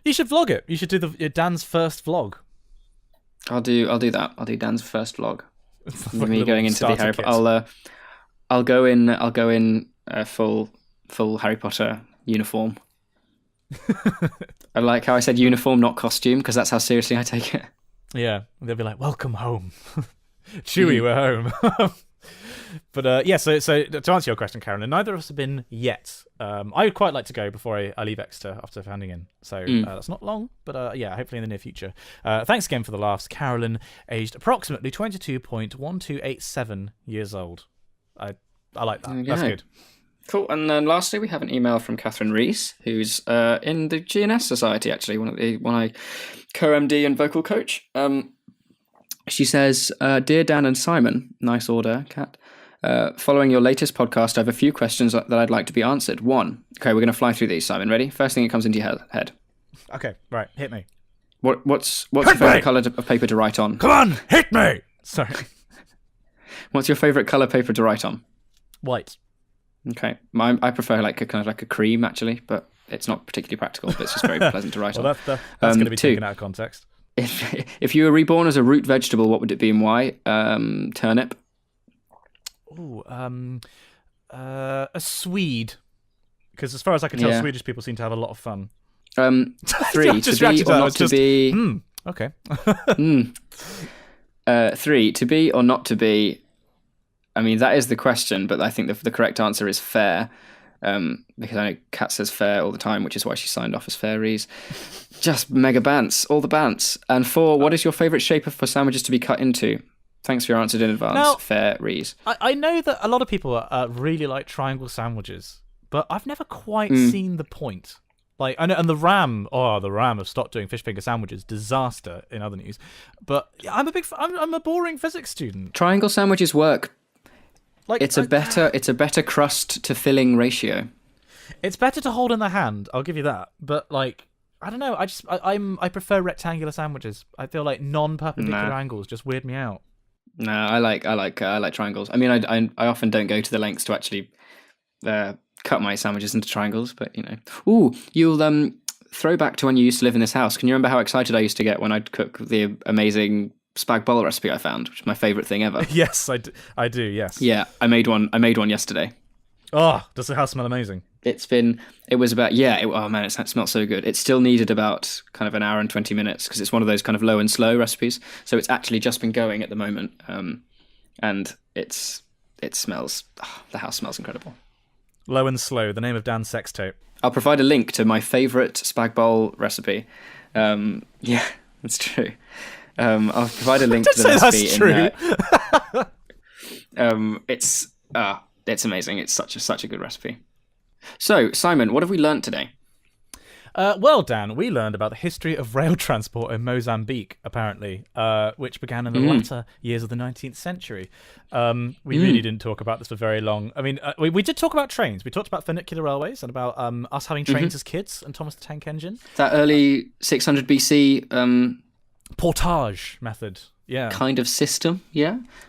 B: You should vlog it. You should do Dan's first vlog.
A: I'll do that. I'll do Dan's first vlog.
B: Like
A: me going into the Harry Potter. I'll go in a full Harry Potter uniform. I like how I said uniform, not costume, because that's how seriously I take it.
B: Yeah, they'll be like, "Welcome home, Chewie, we're home." But so to answer your question, Carolyn, neither of us have been yet. I would quite like to go before I leave Exeter after handing in. So that's not long, but hopefully in the near future. Thanks again for the laughs, Carolyn, aged approximately 22.1287 years old. I like that. That's good.
A: Cool. And then lastly, we have an email from Catherine Rees, who's in the GNS Society, actually, one I co-MD and vocal coach. She says, "Dear Dan and Simon," nice order, Kat. "Following your latest podcast, I have a few questions that I'd like to be answered. One, okay, we're going to fly through these, Simon. Ready? First thing that comes into your head.
B: Okay, right, hit me.
A: What's your favourite colour of paper to write on?
B: Come on, hit me! Sorry.
A: What's your favourite colour paper to write on?
B: White.
A: Okay, I prefer like a cream actually, but it's not particularly practical. But it's just very pleasant to write on.
B: That's going to be taken out of context.
A: If you were reborn as a root vegetable, what would it be and why? Turnip.
B: Ooh, a Swede. Because as far as I can tell, Swedish people seem to have a lot of fun.
A: 3 to be or not to be.
B: Okay.
A: 3 to be or not to be. I mean, that is the question, but I think the correct answer is fair, because I know Kat says fair all the time, which is why she signed off as fairies. Just mega bants, all the bants. And 4, what is your favourite shape for sandwiches to be cut into? Thanks for your answer in advance,
B: now,
A: fairies.
B: I know that a lot of people really like triangle sandwiches, but I've never quite seen the point. Like, I know, and the Ram have stopped doing fish finger sandwiches. Disaster in other news. But I'm a boring physics student.
A: Triangle sandwiches work.
B: Like,
A: it's a better crust to filling ratio.
B: It's better to hold in the hand. I'll give you that. But like, I don't know. I prefer rectangular sandwiches. I feel like non-perpendicular angles just weird me out.
A: No, I like triangles. I mean, I often don't go to the lengths to actually cut my sandwiches into triangles, but you know. Ooh, you'll throw back to when you used to live in this house. Can you remember how excited I used to get when I'd cook the amazing spag bol recipe I found, which is my favourite thing ever?
B: Yes, I do. Yes.
A: Yeah, I made one yesterday.
B: Oh, does the house smell amazing?
A: It smells so good. It still needed about kind of an hour and 20 minutes because it's one of those kind of low and slow recipes. So it's actually just been going at the moment, and it smells. The house smells incredible.
B: Low and slow, the name of Dan's sex tape.
A: I'll provide a link to my favourite spag bol recipe. Yeah, that's true. I'll provide a link to the recipe. That's true. It's amazing. It's such a good recipe. So, Simon, what have we learnt today?
B: Well, Dan, we learned about the history of rail transport in Mozambique, apparently, which began in the latter years of the 19th century. We really didn't talk about this for very long. I mean, we did talk about trains. We talked about funicular railways and about us having trains as kids and Thomas the Tank Engine.
A: That early 600 BC...
B: portage method,
A: kind of system,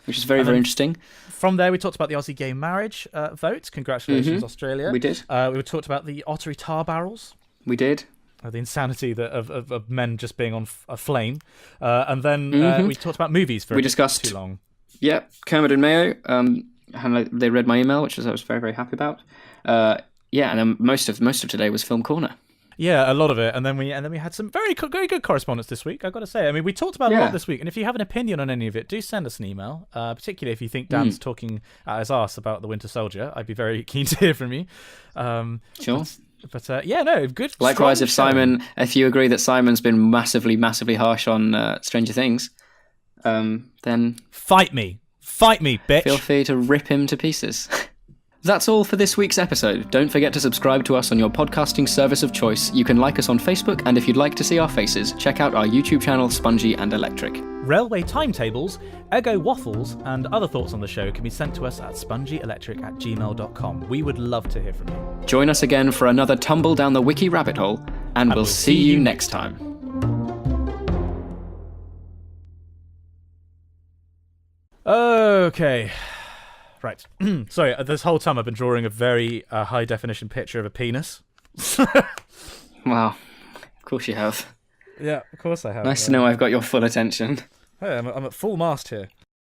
A: which is very, very interesting.
B: From there, we talked about the Aussie gay marriage vote. Congratulations, Australia.
A: We did.
B: We talked about the Ottery tar barrels.
A: We did.
B: The insanity of men just being on a flame. And then we talked about movies for too long.
A: Yeah, Kermit and Mayo. They read my email, which I was very, very happy about. And then most of today was Film Corner.
B: Yeah, a lot of it, and then we had some very good correspondence this week. I've got to say, I mean, we talked about a lot this week, and if you have an opinion on any of it, do send us an email. Particularly if you think Dan's talking at his arse about the Winter Soldier, I'd be very keen to hear from you.
A: Sure.
B: But yeah, no, good.
A: Likewise,
B: strong
A: if you agree that Simon's been massively, massively harsh on Stranger Things, then
B: fight me, bitch.
A: feel free to rip him to pieces. That's all for this week's episode. Don't forget to subscribe to us on your podcasting service of choice. You can like us on Facebook, and if you'd like to see our faces, check out our YouTube channel, Spongy and Electric.
B: Railway timetables, Eggo waffles, and other thoughts on the show can be sent to us at spongyelectric@gmail.com. We would love to hear from you.
A: Join us again for another tumble down the wiki rabbit hole, and we'll see you next time.
B: Okay. Right. Sorry, this whole time I've been drawing a very high definition picture of a penis.
A: Wow. Of course you have.
B: Yeah, of course I have.
A: Nice to know I've got your full attention.
B: Hey, I'm at full mast here.